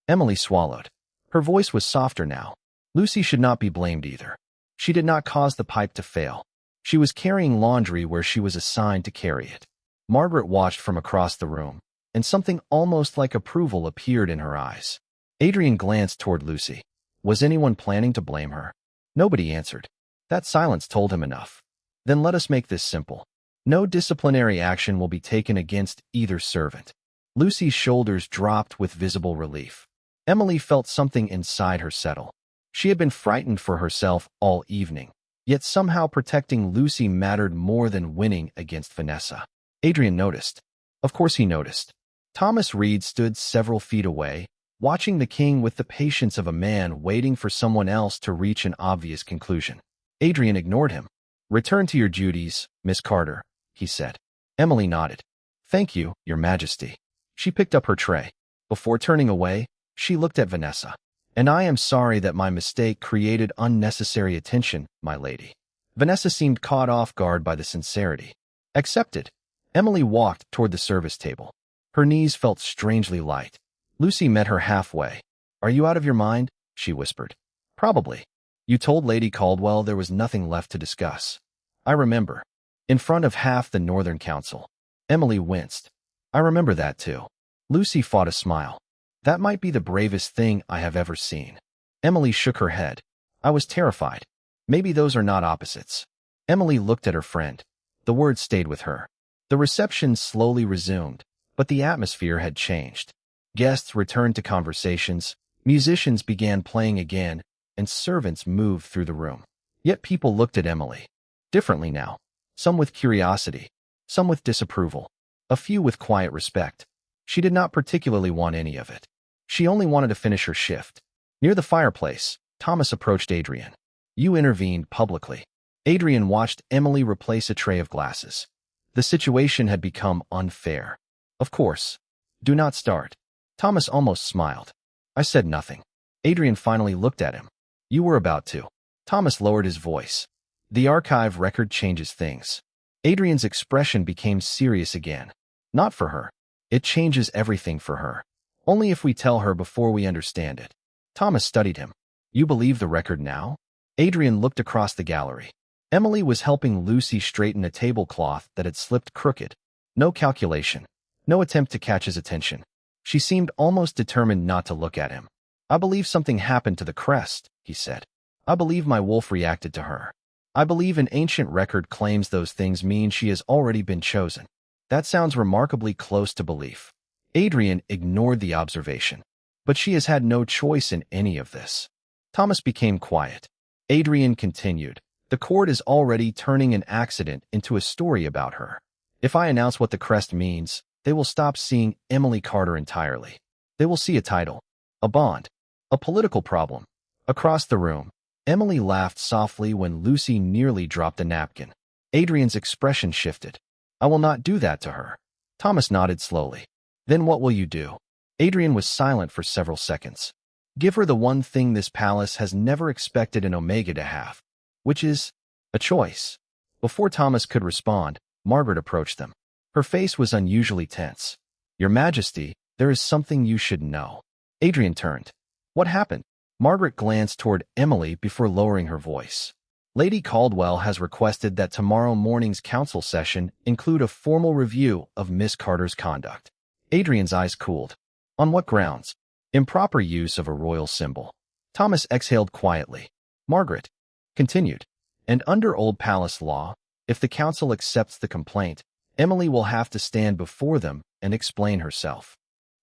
Emily swallowed. Her voice was softer now. Lucy should not be blamed either. She did not cause the pipe to fail. She was carrying laundry where she was assigned to carry it. Margaret watched from across the room, and something almost like approval appeared in her eyes. Adrian glanced toward Lucy. Was anyone planning to blame her? Nobody answered. That silence told him enough. Then let us make this simple. No disciplinary action will be taken against either servant. Lucy's shoulders dropped with visible relief. Emily felt something inside her settle. She had been frightened for herself all evening, yet somehow protecting Lucy mattered more than winning against Vanessa. Adrian noticed. Of course he noticed. Thomas Reed stood several feet away, watching the king with the patience of a man waiting for someone else to reach an obvious conclusion. Adrian ignored him. "Return to your duties, Miss Carter," he said. Emily nodded. "Thank you, Your Majesty." She picked up her tray. Before turning away, she looked at Vanessa. "And I am sorry that my mistake created unnecessary attention, my lady." Vanessa seemed caught off guard by the sincerity. "Accepted." Emily walked toward the service table. Her knees felt strangely light. Lucy met her halfway. "Are you out of your mind?" she whispered. "Probably. You told Lady Caldwell there was nothing left to discuss." "I remember. In front of half the Northern Council." Emily winced. "I remember that too." Lucy fought a smile. "That might be the bravest thing I have ever seen." Emily shook her head. "I was terrified. Maybe those are not opposites." Emily looked at her friend. The words stayed with her. The reception slowly resumed, but the atmosphere had changed. Guests returned to conversations, musicians began playing again, and servants moved through the room. Yet people looked at Emily differently now, some with curiosity, some with disapproval, a few with quiet respect. She did not particularly want any of it. She only wanted to finish her shift. Near the fireplace, Thomas approached Adrian. "You intervened publicly." Adrian watched Emily replace a tray of glasses. The situation had become unfair. "Of course. Do not start." Thomas almost smiled. "I said nothing." Adrian finally looked at him. "You were about to." Thomas lowered his voice. "The archive record changes things." Adrian's expression became serious again. "Not for her. It changes everything for her. Only if we tell her before we understand it." Thomas studied him. "You believe the record now?" Adrian looked across the gallery. Emily was helping Lucy straighten a tablecloth that had slipped crooked. No calculation. No attempt to catch his attention. She seemed almost determined not to look at him. "I believe something happened to the crest," he said. "I believe my wolf reacted to her. I believe an ancient record claims those things mean she has already been chosen." "That sounds remarkably close to belief." Adrian ignored the observation. "But she has had no choice in any of this." Thomas became quiet. Adrian continued. "The court is already turning an accident into a story about her. If I announce what the crest means, they will stop seeing Emily Carter entirely. They will see a title, a bond, a political problem." Across the room, Emily laughed softly when Lucy nearly dropped a napkin. Adrian's expression shifted. "I will not do that to her." Thomas nodded slowly. "Then what will you do?" Adrian was silent for several seconds. "Give her the one thing this palace has never expected an Omega to have, which is a choice." Before Thomas could respond, Margaret approached them. Her face was unusually tense. "Your Majesty, there is something you should know." Adrian turned. "What happened?" Margaret glanced toward Emily before lowering her voice. "Lady Caldwell has requested that tomorrow morning's council session include a formal review of Miss Carter's conduct." Adrian's eyes cooled. "On what grounds?" "Improper use of a royal symbol." Thomas exhaled quietly. Margaret continued. "And under Old Palace law, if the council accepts the complaint, Emily will have to stand before them and explain herself."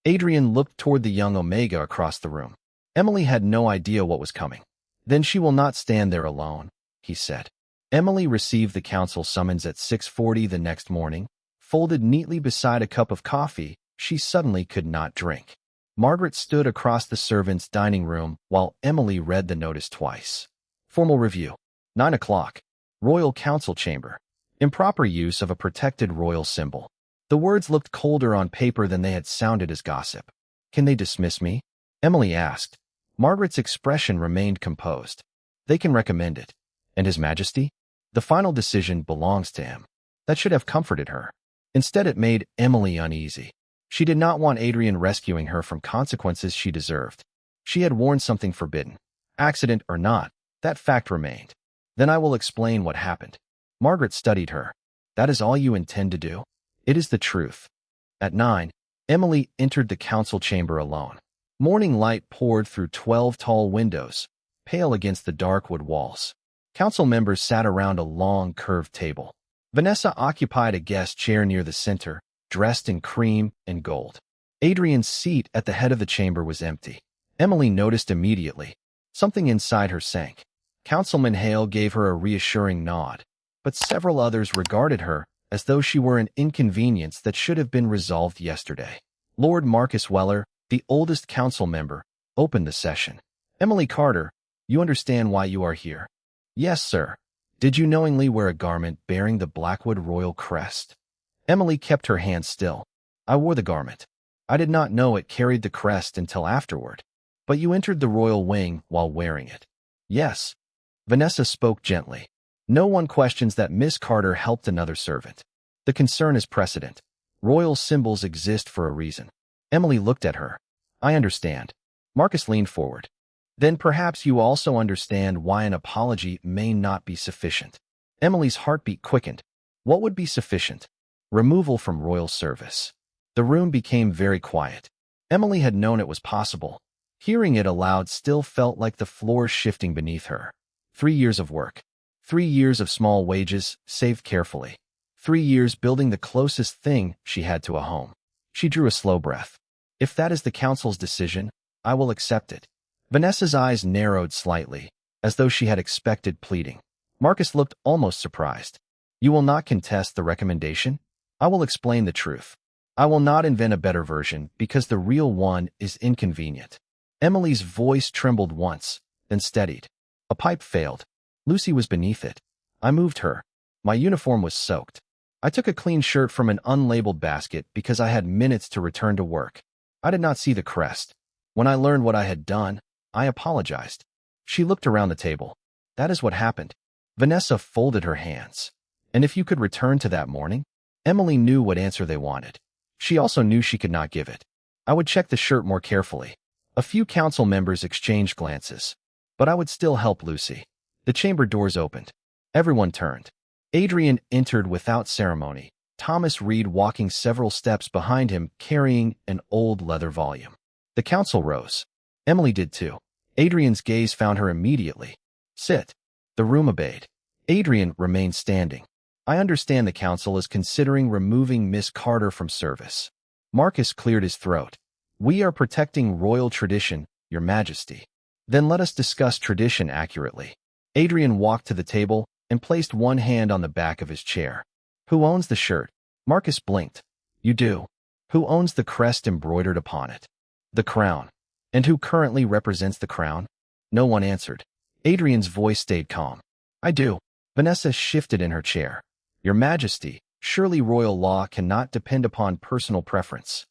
Adrian looked toward the young Omega across the room. Emily had no idea what was coming. "Then she will not stand there alone," he said. Emily received the council summons at 6:40 the next morning. Folded neatly beside a cup of coffee she suddenly could not drink. Margaret stood across the servants' dining room while Emily read the notice twice. Formal review. 9 o'clock. Royal Council Chamber. Improper use of a protected royal symbol. The words looked colder on paper than they had sounded as gossip. "Can they dismiss me?" Emily asked. Margaret's expression remained composed. "They can recommend it." "And His Majesty?" "The final decision belongs to him." That should have comforted her. Instead, it made Emily uneasy. She did not want Adrian rescuing her from consequences she deserved. She had worn something forbidden. Accident or not, that fact remained. "Then I will explain what happened." Margaret studied her. "That is all you intend to do?" "It is the truth." At 9, Emily entered the council chamber alone. Morning light poured through 12 tall windows, pale against the dark wood walls. Council members sat around a long, curved table. Vanessa occupied a guest chair near the center, dressed in cream and gold. Adrian's seat at the head of the chamber was empty. Emily noticed immediately. Something inside her sank. Councilman Hale gave her a reassuring nod, but several others regarded her as though she were an inconvenience that should have been resolved yesterday. Lord Marcus Weller, the oldest council member, opened the session. Emily Carter, you understand why you are here? Yes, sir. Did you knowingly wear a garment bearing the Blackwood royal crest? Emily kept her hand still. I wore the garment. I did not know it carried the crest until afterward. But you entered the royal wing while wearing it. Yes. Vanessa spoke gently. No one questions that Miss Carter helped another servant. The concern is precedent. Royal symbols exist for a reason. Emily looked at her. I understand. Marcus leaned forward. Then perhaps you also understand why an apology may not be sufficient. Emily's heartbeat quickened. What would be sufficient? Removal from royal service. The room became very quiet. Emily had known it was possible. Hearing it aloud still felt like the floor shifting beneath her. 3 years of work. 3 years of small wages, saved carefully. 3 years building the closest thing she had to a home. She drew a slow breath. If that is the council's decision, I will accept it. Vanessa's eyes narrowed slightly, as though she had expected pleading. Marcus looked almost surprised. You will not contest the recommendation? I will explain the truth. I will not invent a better version because the real one is inconvenient. Emily's voice trembled once, then steadied. A pipe failed. Lucy was beneath it. I moved her. My uniform was soaked. I took a clean shirt from an unlabeled basket because I had minutes to return to work. I did not see the crest. When I learned what I had done, I apologized. She looked around the table. That is what happened. Vanessa folded her hands. And if you could return to that morning? Emily knew what answer they wanted. She also knew she could not give it. I would check the shirt more carefully. A few council members exchanged glances. But I would still help Lucy. The chamber doors opened. Everyone turned. Adrian entered without ceremony, Thomas Reed walking several steps behind him carrying an old leather volume. The council rose. Emily did too. Adrian's gaze found her immediately. Sit. The room obeyed. Adrian remained standing. I understand the council is considering removing Miss Carter from service. Marcus cleared his throat. We are protecting royal tradition, Your Majesty. Then let us discuss tradition accurately. Adrian walked to the table and placed one hand on the back of his chair. Who owns the shirt? Marcus blinked. You do. Who owns the crest embroidered upon it? The crown. And who currently represents the crown? No one answered. Adrian's voice stayed calm. I do. Vanessa shifted in her chair. Your Majesty, surely royal law cannot depend upon personal preference.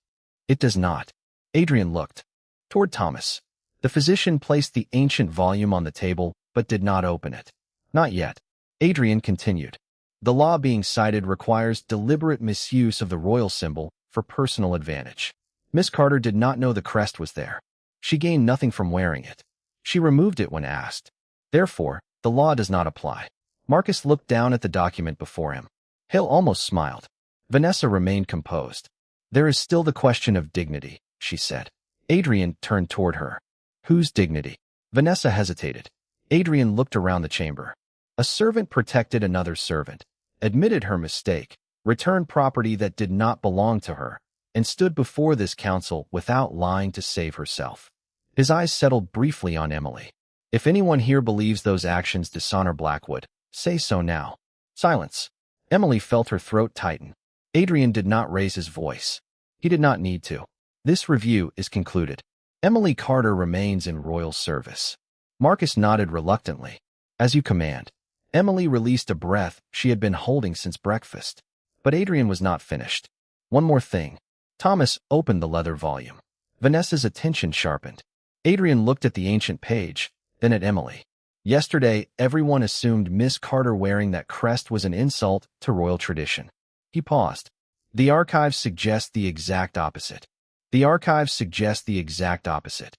It does not. Adrian looked toward Thomas. The physician placed the ancient volume on the table, but did not open it. Not yet. Adrian continued. The law being cited requires deliberate misuse of the royal symbol for personal advantage. Miss Carter did not know the crest was there. She gained nothing from wearing it. She removed it when asked. Therefore, the law does not apply. Marcus looked down at the document before him. Hale almost smiled. Vanessa remained composed. There is still the question of dignity, she said. Adrian turned toward her. Whose dignity? Vanessa hesitated. Adrian looked around the chamber. A servant protected another servant, admitted her mistake, returned property that did not belong to her, and stood before this council without lying to save herself. His eyes settled briefly on Emily. If anyone here believes those actions dishonor Blackwood, say so now. Silence. Emily felt her throat tighten. Adrian did not raise his voice. He did not need to. This review is concluded. Emily Carter remains in royal service. Marcus nodded reluctantly. As you command. Emily released a breath she had been holding since breakfast. But Adrian was not finished. One more thing. Thomas opened the leather volume. Vanessa's attention sharpened. Adrian looked at the ancient page, then at Emily. Yesterday, everyone assumed Miss Carter wearing that crest was an insult to royal tradition. He paused. The archives suggest the exact opposite. The archives suggest the exact opposite.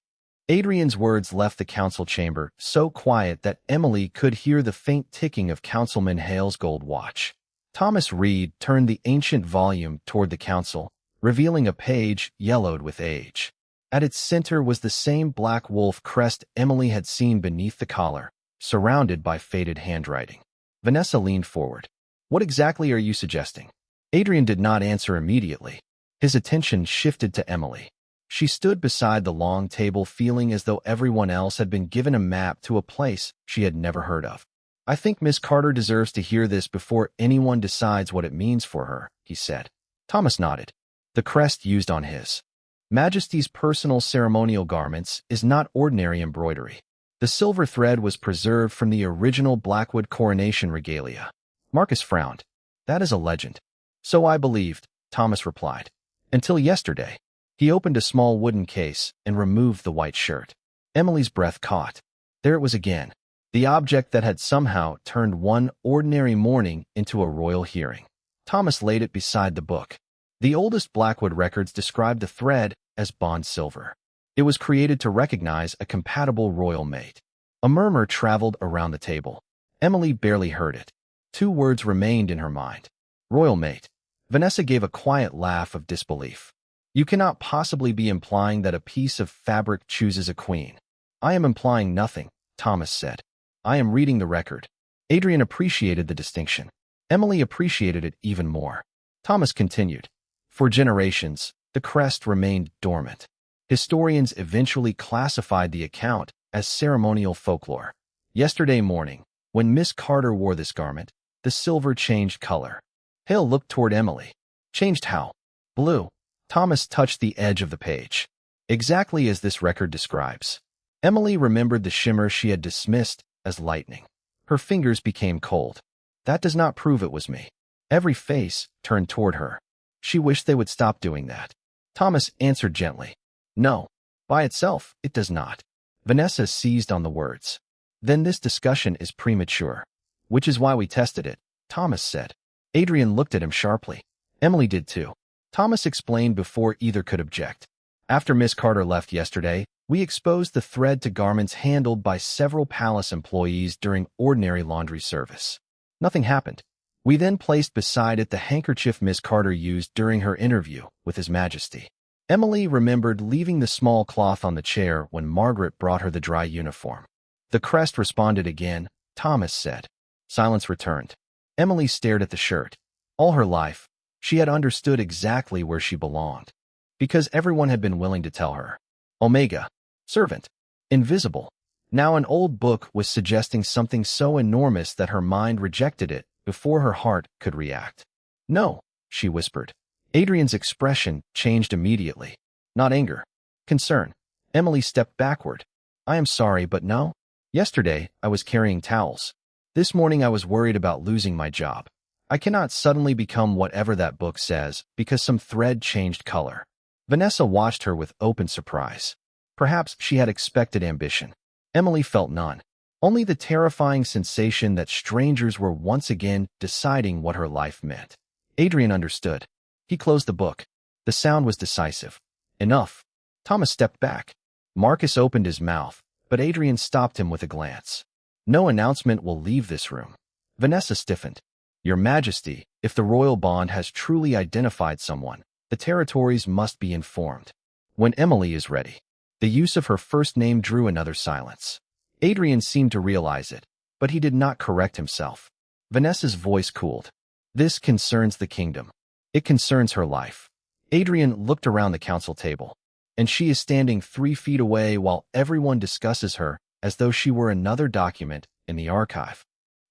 Adrian's words left the council chamber so quiet that Emily could hear the faint ticking of Councilman Hale's gold watch. Thomas Reed turned the ancient volume toward the council, revealing a page yellowed with age. At its center was the same black wolf crest Emily had seen beneath the collar, surrounded by faded handwriting. Vanessa leaned forward. What exactly are you suggesting? Adrian did not answer immediately. His attention shifted to Emily. She stood beside the long table feeling as though everyone else had been given a map to a place she had never heard of. "I think Miss Carter deserves to hear this before anyone decides what it means for her," he said. Thomas nodded. "The crest used on His Majesty's personal ceremonial garments is not ordinary embroidery. The silver thread was preserved from the original Blackwood coronation regalia." Marcus frowned. "That is a legend." "So I believed," Thomas replied. "Until yesterday." He opened a small wooden case and removed the white shirt. Emily's breath caught. There it was again, the object that had somehow turned one ordinary morning into a royal hearing. Thomas laid it beside the book. The oldest Blackwood records described the thread as bond silver. It was created to recognize a compatible royal mate. A murmur traveled around the table. Emily barely heard it. Two words remained in her mind. Royal mate. Vanessa gave a quiet laugh of disbelief. "You cannot possibly be implying that a piece of fabric chooses a queen." "I am implying nothing," Thomas said. "I am reading the record." Adrian appreciated the distinction. Emily appreciated it even more. Thomas continued. "For generations, the crest remained dormant. Historians eventually classified the account as ceremonial folklore. Yesterday morning, when Miss Carter wore this garment, the silver changed color." Hale looked toward Emily. "Changed how?" "Blue." Thomas touched the edge of the page. "Exactly as this record describes." Emily remembered the shimmer she had dismissed as lightning. Her fingers became cold. "That does not prove it was me." Every face turned toward her. She wished they would stop doing that. Thomas answered gently. "No. By itself, it does not." Vanessa seized on the words. "Then this discussion is premature." "Which is why we tested it," Thomas said. Adrian looked at him sharply. Emily did too. Thomas explained before either could object. "After Miss Carter left yesterday, we exposed the thread to garments handled by several palace employees during ordinary laundry service. Nothing happened. We then placed beside it the handkerchief Miss Carter used during her interview with His Majesty." Emily remembered leaving the small cloth on the chair when Margaret brought her the dry uniform. "The crest responded again," Thomas said. Silence returned. Emily stared at the shirt. All her life, she had understood exactly where she belonged, because everyone had been willing to tell her. Omega, servant, invisible. Now an old book was suggesting something so enormous that her mind rejected it before her heart could react. "No," she whispered. Adrian's expression changed immediately. Not anger. Concern. Emily stepped backward. "I am sorry, but no. Yesterday, I was carrying towels. This morning I was worried about losing my job. I cannot suddenly become whatever that book says because some thread changed color." Vanessa watched her with open surprise. Perhaps she had expected ambition. Emily felt none. Only the terrifying sensation that strangers were once again deciding what her life meant. Adrian understood. He closed the book. The sound was decisive. "Enough." Thomas stepped back. Marcus opened his mouth, but Adrian stopped him with a glance. "No announcement will leave this room." Vanessa stiffened. "Your Majesty, if the royal bond has truly identified someone, the territories must be informed." "When Emily is ready." The use of her first name drew another silence. Adrian seemed to realize it, but he did not correct himself. Vanessa's voice cooled. "This concerns the kingdom. It concerns her life." Adrian looked around the council table, and she is standing 3 feet away while everyone discusses her as though she were another document in the archive.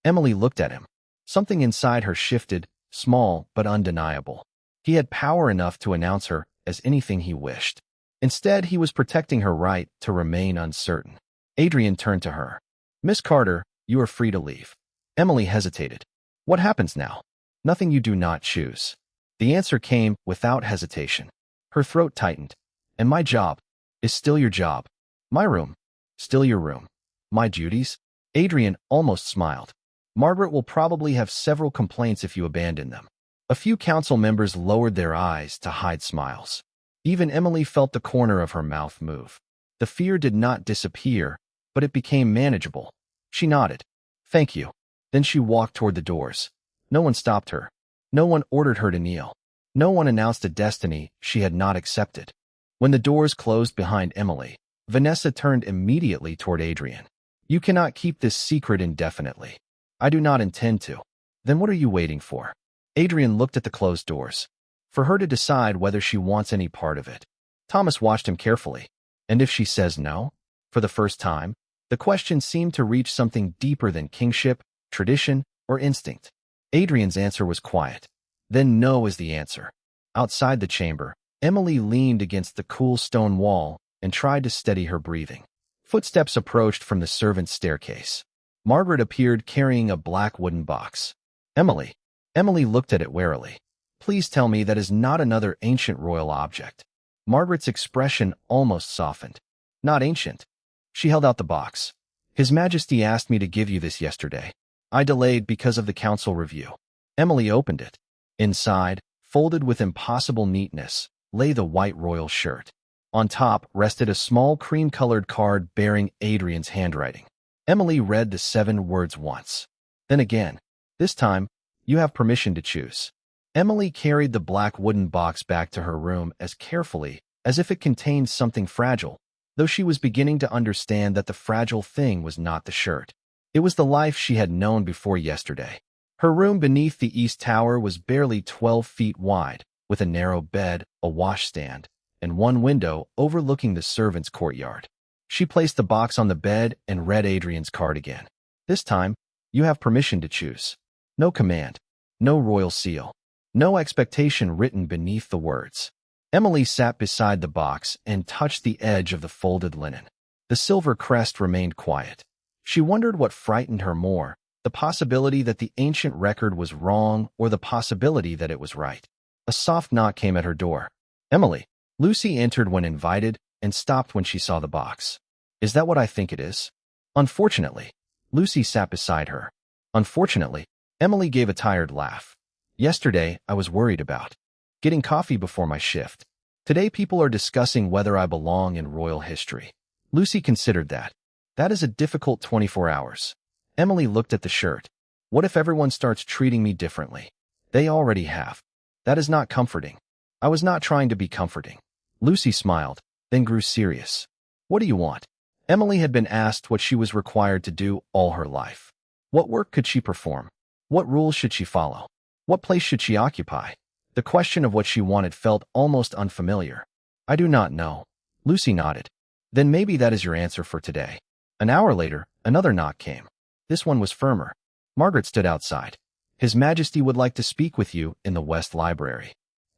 Emily looked at him. Something inside her shifted, small but undeniable. He had power enough to announce her as anything he wished. Instead, he was protecting her right to remain uncertain. Adrian turned to her. "Miss Carter, you are free to leave." Emily hesitated. "What happens now?" "Nothing you do not choose." The answer came without hesitation. Her throat tightened. "And my job is still your job. My room, still your room. My duties?" Adrian almost smiled. "Margaret will probably have several complaints if you abandon them." A few council members lowered their eyes to hide smiles. Even Emily felt the corner of her mouth move. The fear did not disappear, but it became manageable. She nodded. "Thank you." Then she walked toward the doors. No one stopped her. No one ordered her to kneel. No one announced a destiny she had not accepted. When the doors closed behind Emily, Vanessa turned immediately toward Adrian. "You cannot keep this secret indefinitely." "I do not intend to." "Then what are you waiting for?" Adrian looked at the closed doors. for her to decide whether she wants any part of it. Thomas watched him carefully. And if she says no? For the first time, the question seemed to reach something deeper than kingship, tradition, or instinct. Adrian's answer was quiet. Then no is the answer. Outside the chamber, Emily leaned against the cool stone wall and tried to steady her breathing. Footsteps approached from the servants' staircase. Margaret appeared carrying a black wooden box. Emily. Emily looked at it warily. Please tell me that is not another ancient royal object. Margaret's expression almost softened. Not ancient. She held out the box. His Majesty asked me to give you this yesterday. I delayed because of the council review. Emily opened it. Inside, folded with impossible neatness, lay the white royal shirt. On top rested a small cream-colored card bearing Adrian's handwriting. Emily read the 7 words once. Then again. This time, you have permission to choose. Emily carried the black wooden box back to her room as carefully as if it contained something fragile, though she was beginning to understand that the fragile thing was not the shirt. It was the life she had known before yesterday. Her room beneath the East Tower was barely 12 feet wide, with a narrow bed, a washstand, and one window overlooking the servants' courtyard. She placed the box on the bed and read Adrian's card again. This time, you have permission to choose. No command, no royal seal, no expectation written beneath the words. Emily sat beside the box and touched the edge of the folded linen. The silver crest remained quiet. She wondered what frightened her more, the possibility that the ancient record was wrong or the possibility that it was right. A soft knock came at her door. Emily. Lucy entered when invited and stopped when she saw the box. Is that what I think it is? Unfortunately. Lucy sat beside her. Unfortunately. Emily gave a tired laugh. Yesterday, I was worried about getting coffee before my shift. Today people are discussing whether I belong in royal history. Lucy considered that. That is a difficult 24 hours. Emily looked at the shirt. What if everyone starts treating me differently? They already have. That is not comforting. I was not trying to be comforting. Lucy smiled, then grew serious. What do you want? Emily had been asked what she was required to do all her life. What work could she perform? What rules should she follow? What place should she occupy? The question of what she wanted felt almost unfamiliar. I do not know. Lucy nodded. Then maybe that is your answer for today. An hour later, another knock came. This one was firmer. Margaret stood outside. His Majesty would like to speak with you in the West Library.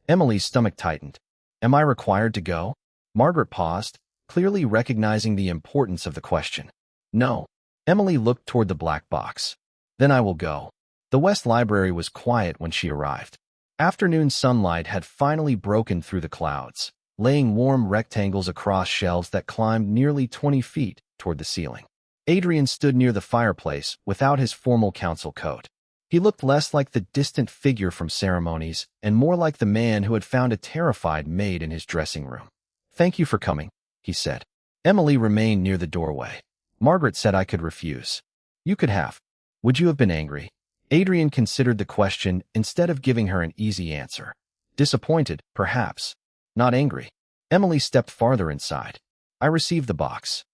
Emily's stomach tightened. Am I required to go? Margaret paused, clearly recognizing the importance of the question. No. Emily looked toward the black box. Then I will go. The West Library was quiet when she arrived. Afternoon sunlight had finally broken through the clouds, laying warm rectangles across shelves that climbed nearly 20 feet toward the ceiling. Adrian stood near the fireplace without his formal council coat. He looked less like the distant figure from ceremonies and more like the man who had found a terrified maid in his dressing room. Thank you for coming, he said. Emily remained near the doorway. Margaret said I could refuse. You could have. Would you have been angry? Adrian considered the question instead of giving her an easy answer. Disappointed, perhaps. Not angry. Emily stepped farther inside. I received the box.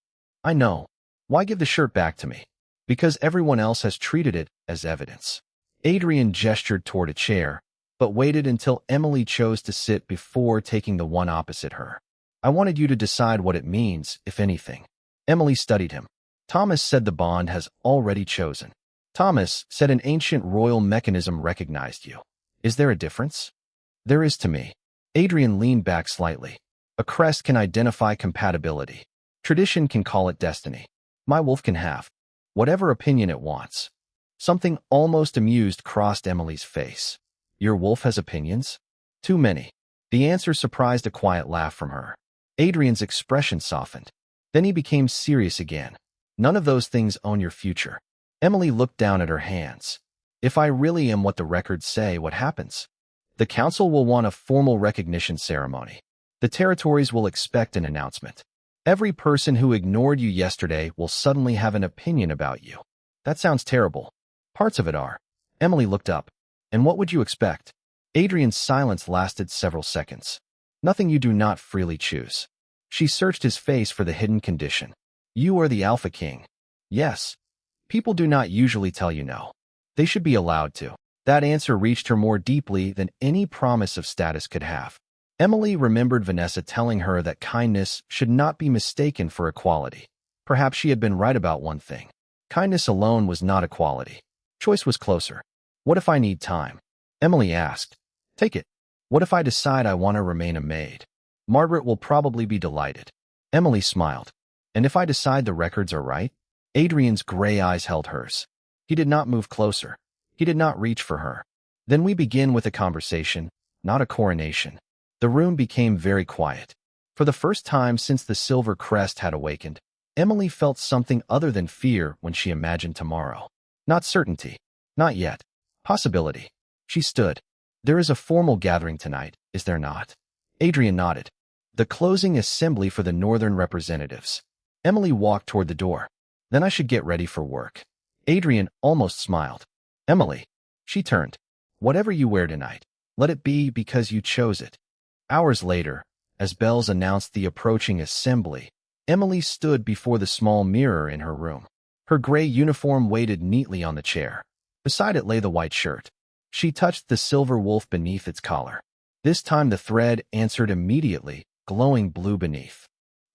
I know. Why give the shirt back to me? Because everyone else has treated it as evidence. Adrian gestured toward a chair, but waited until Emily chose to sit before taking the one opposite her. I wanted you to decide what it means, if anything. Emily studied him. Thomas said the bond has already chosen. Thomas said an ancient royal mechanism recognized you. Is there a difference? There is to me. Adrian leaned back slightly. A crest can identify compatibility. Tradition can call it destiny. My wolf can have whatever opinion it wants. Something almost amused crossed Emily's face. Your wolf has opinions? Too many. The answer surprised a quiet laugh from her. Adrian's expression softened. Then he became serious again. None of those things own your future. Emily looked down at her hands. If I really am what the records say, what happens? The council will want a formal recognition ceremony. The territories will expect an announcement. Every person who ignored you yesterday will suddenly have an opinion about you. That sounds terrible. Parts of it are. Emily looked up. And what would you expect? Adrian's silence lasted several seconds. Nothing you do not freely choose. She searched his face for the hidden condition. You are the Alpha King. Yes. People do not usually tell you no. They should be allowed to. That answer reached her more deeply than any promise of status could have. Emily remembered Vanessa telling her that kindness should not be mistaken for equality. Perhaps she had been right about one thing. Kindness alone was not equality. Choice was closer. What if I need time? Emily asked. Take it. What if I decide I want to remain a maid? Margaret will probably be delighted. Emily smiled. And if I decide the records are right? Adrian's gray eyes held hers. He did not move closer. He did not reach for her. Then we begin with a conversation, not a coronation. The room became very quiet. For the first time since the silver crest had awakened, Emily felt something other than fear when she imagined tomorrow. Not certainty. Not yet. Possibility. She stood. There is a formal gathering tonight, is there not? Adrian nodded. The closing assembly for the northern representatives. Emily walked toward the door. Then I should get ready for work. Adrian almost smiled. Emily. She turned. Whatever you wear tonight, let it be because you chose it. Hours later, as bells announced the approaching assembly, Emily stood before the small mirror in her room. Her gray uniform waited neatly on the chair. Beside it lay the white shirt. She touched the silver wolf beneath its collar. This time the thread answered immediately, glowing blue beneath.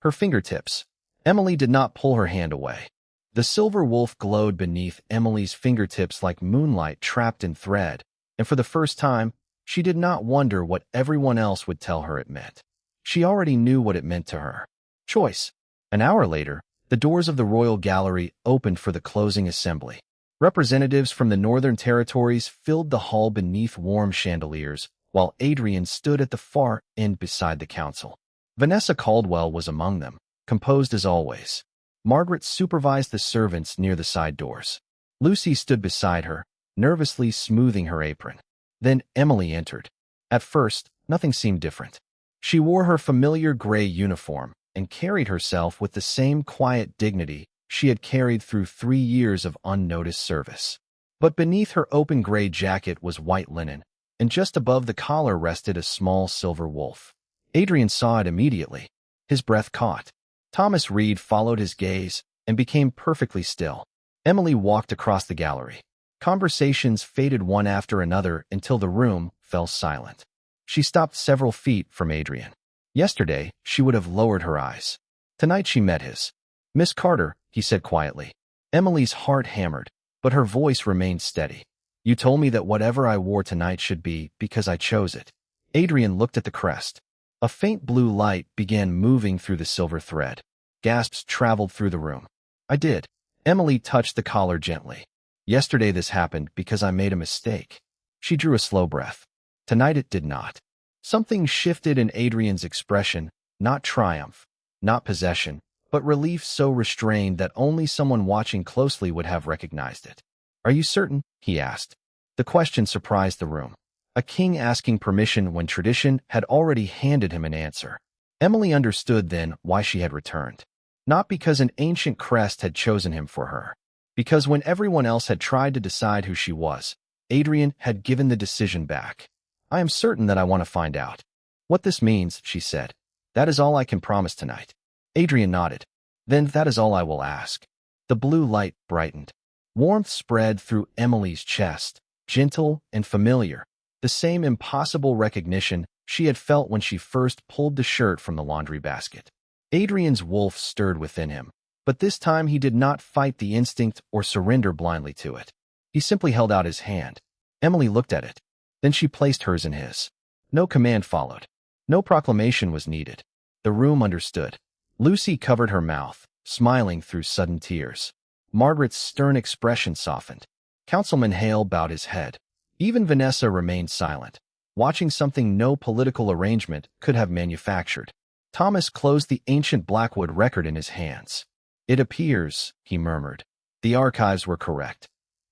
Her fingertips. Emily did not pull her hand away. The silver wolf glowed beneath Emily's fingertips like moonlight trapped in thread, and for the first time, she did not wonder what everyone else would tell her it meant. She already knew what it meant to her. Choice. An hour later, the doors of the Royal Gallery opened for the closing assembly. Representatives from the Northern Territories filled the hall beneath warm chandeliers, while Adrian stood at the far end beside the council. Vanessa Caldwell was among them, composed as always. Margaret supervised the servants near the side doors. Lucy stood beside her, nervously smoothing her apron. Then Emily entered. At first, nothing seemed different. She wore her familiar gray uniform and carried herself with the same quiet dignity she had carried through 3 years of unnoticed service. But beneath her open gray jacket was white linen, and just above the collar rested a small silver wolf. Adrian saw it immediately. His breath caught. Thomas Reed followed his gaze and became perfectly still. Emily walked across the gallery. Conversations faded one after another until the room fell silent. She stopped several feet from Adrian. Yesterday, she would have lowered her eyes. Tonight she met his. Miss Carter, he said quietly. Emily's heart hammered, but her voice remained steady. You told me that whatever I wore tonight should be because I chose it. Adrian looked at the crest. A faint blue light began moving through the silver thread. Gasps traveled through the room. I did. Emily touched the collar gently. Yesterday this happened because I made a mistake. She drew a slow breath. Tonight it did not. Something shifted in Adrian's expression, not triumph, not possession, but relief so restrained that only someone watching closely would have recognized it. Are you certain? He asked. The question surprised the room. A king asking permission when tradition had already handed him an answer. Emily understood then why she had returned. Not because an ancient crest had chosen him for her. Because when everyone else had tried to decide who she was, Adrian had given the decision back. I am certain that I want to find out. What this means, she said. That is all I can promise tonight. Adrian nodded. Then that is all I will ask. The blue light brightened. Warmth spread through Emily's chest, gentle and familiar, the same impossible recognition she had felt when she first pulled the shirt from the laundry basket. Adrian's wolf stirred within him, but this time he did not fight the instinct or surrender blindly to it. He simply held out his hand. Emily looked at it. Then she placed hers in his. No command followed. No proclamation was needed. The room understood. Lucy covered her mouth, smiling through sudden tears. Margaret's stern expression softened. Councilman Hale bowed his head. Even Vanessa remained silent, watching something no political arrangement could have manufactured. Thomas closed the ancient Blackwood record in his hands. It appears, he murmured. The archives were correct.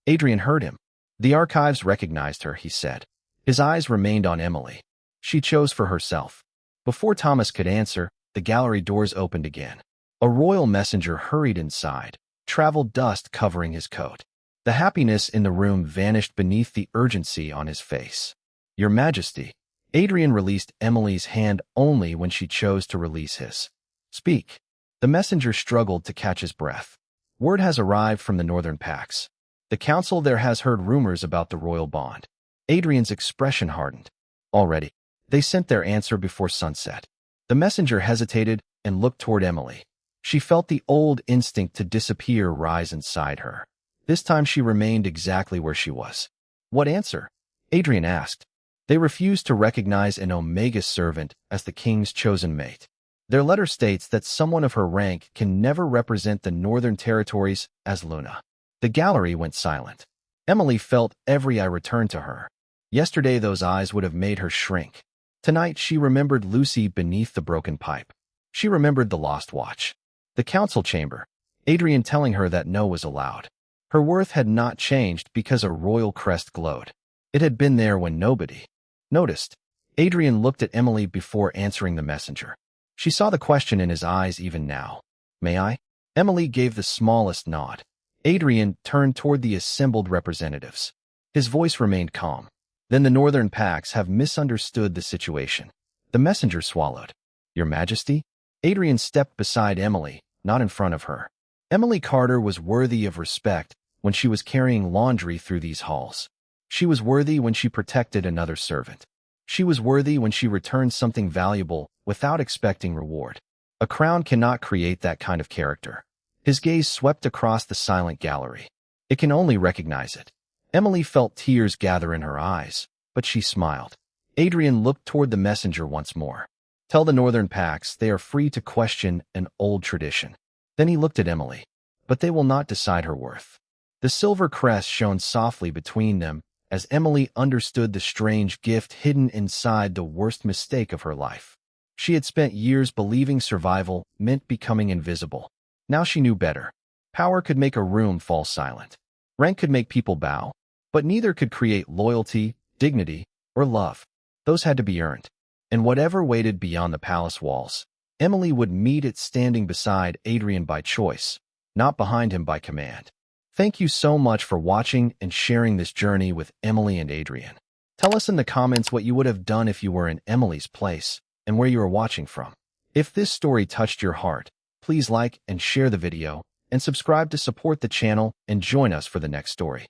Adrian heard him. The archives recognized her, he said. His eyes remained on Emily. She chose for herself. Before Thomas could answer, the gallery doors opened again. A royal messenger hurried inside, travel dust covering his coat. The happiness in the room vanished beneath the urgency on his face. Your Majesty. Adrian released Emily's hand only when she chose to release his. Speak. The messenger struggled to catch his breath. Word has arrived from the northern packs. The council there has heard rumors about the royal bond. Adrian's expression hardened. Already, they sent their answer before sunset. The messenger hesitated and looked toward Emily. She felt the old instinct to disappear rise inside her. This time she remained exactly where she was. What answer? Adrian asked. They refused to recognize an Omega servant as the king's chosen mate. Their letter states that someone of her rank can never represent the Northern Territories as Luna. The gallery went silent. Emily felt every eye return to her. Yesterday those eyes would have made her shrink. Tonight she remembered Lucy beneath the broken pipe. She remembered the lost watch. The council chamber. Adrian telling her that no was allowed. Her worth had not changed because a royal crest glowed. It had been there when nobody noticed. Adrian looked at Emily before answering the messenger. She saw the question in his eyes even now. May I? Emily gave the smallest nod. Adrian turned toward the assembled representatives. His voice remained calm. Then the northern packs have misunderstood the situation. The messenger swallowed. Your Majesty? Adrian stepped beside Emily, not in front of her. Emily Carter was worthy of respect when she was carrying laundry through these halls. She was worthy when she protected another servant. She was worthy when she returned something valuable without expecting reward. A crown cannot create that kind of character. His gaze swept across the silent gallery. It can only recognize it. Emily felt tears gather in her eyes, but she smiled. Adrian looked toward the messenger once more. Tell the northern packs they are free to question an old tradition. Then he looked at Emily. But they will not decide her worth. The silver crest shone softly between them as Emily understood the strange gift hidden inside the worst mistake of her life. She had spent years believing survival meant becoming invisible. Now she knew better. Power could make a room fall silent. Rank could make people bow, but neither could create loyalty, dignity, or love. Those had to be earned. And whatever waited beyond the palace walls, Emily would meet it standing beside Adrian by choice, not behind him by command. Thank you so much for watching and sharing this journey with Emily and Adrian. Tell us in the comments what you would have done if you were in Emily's place and where you are watching from. If this story touched your heart, please like and share the video and subscribe to support the channel and join us for the next story.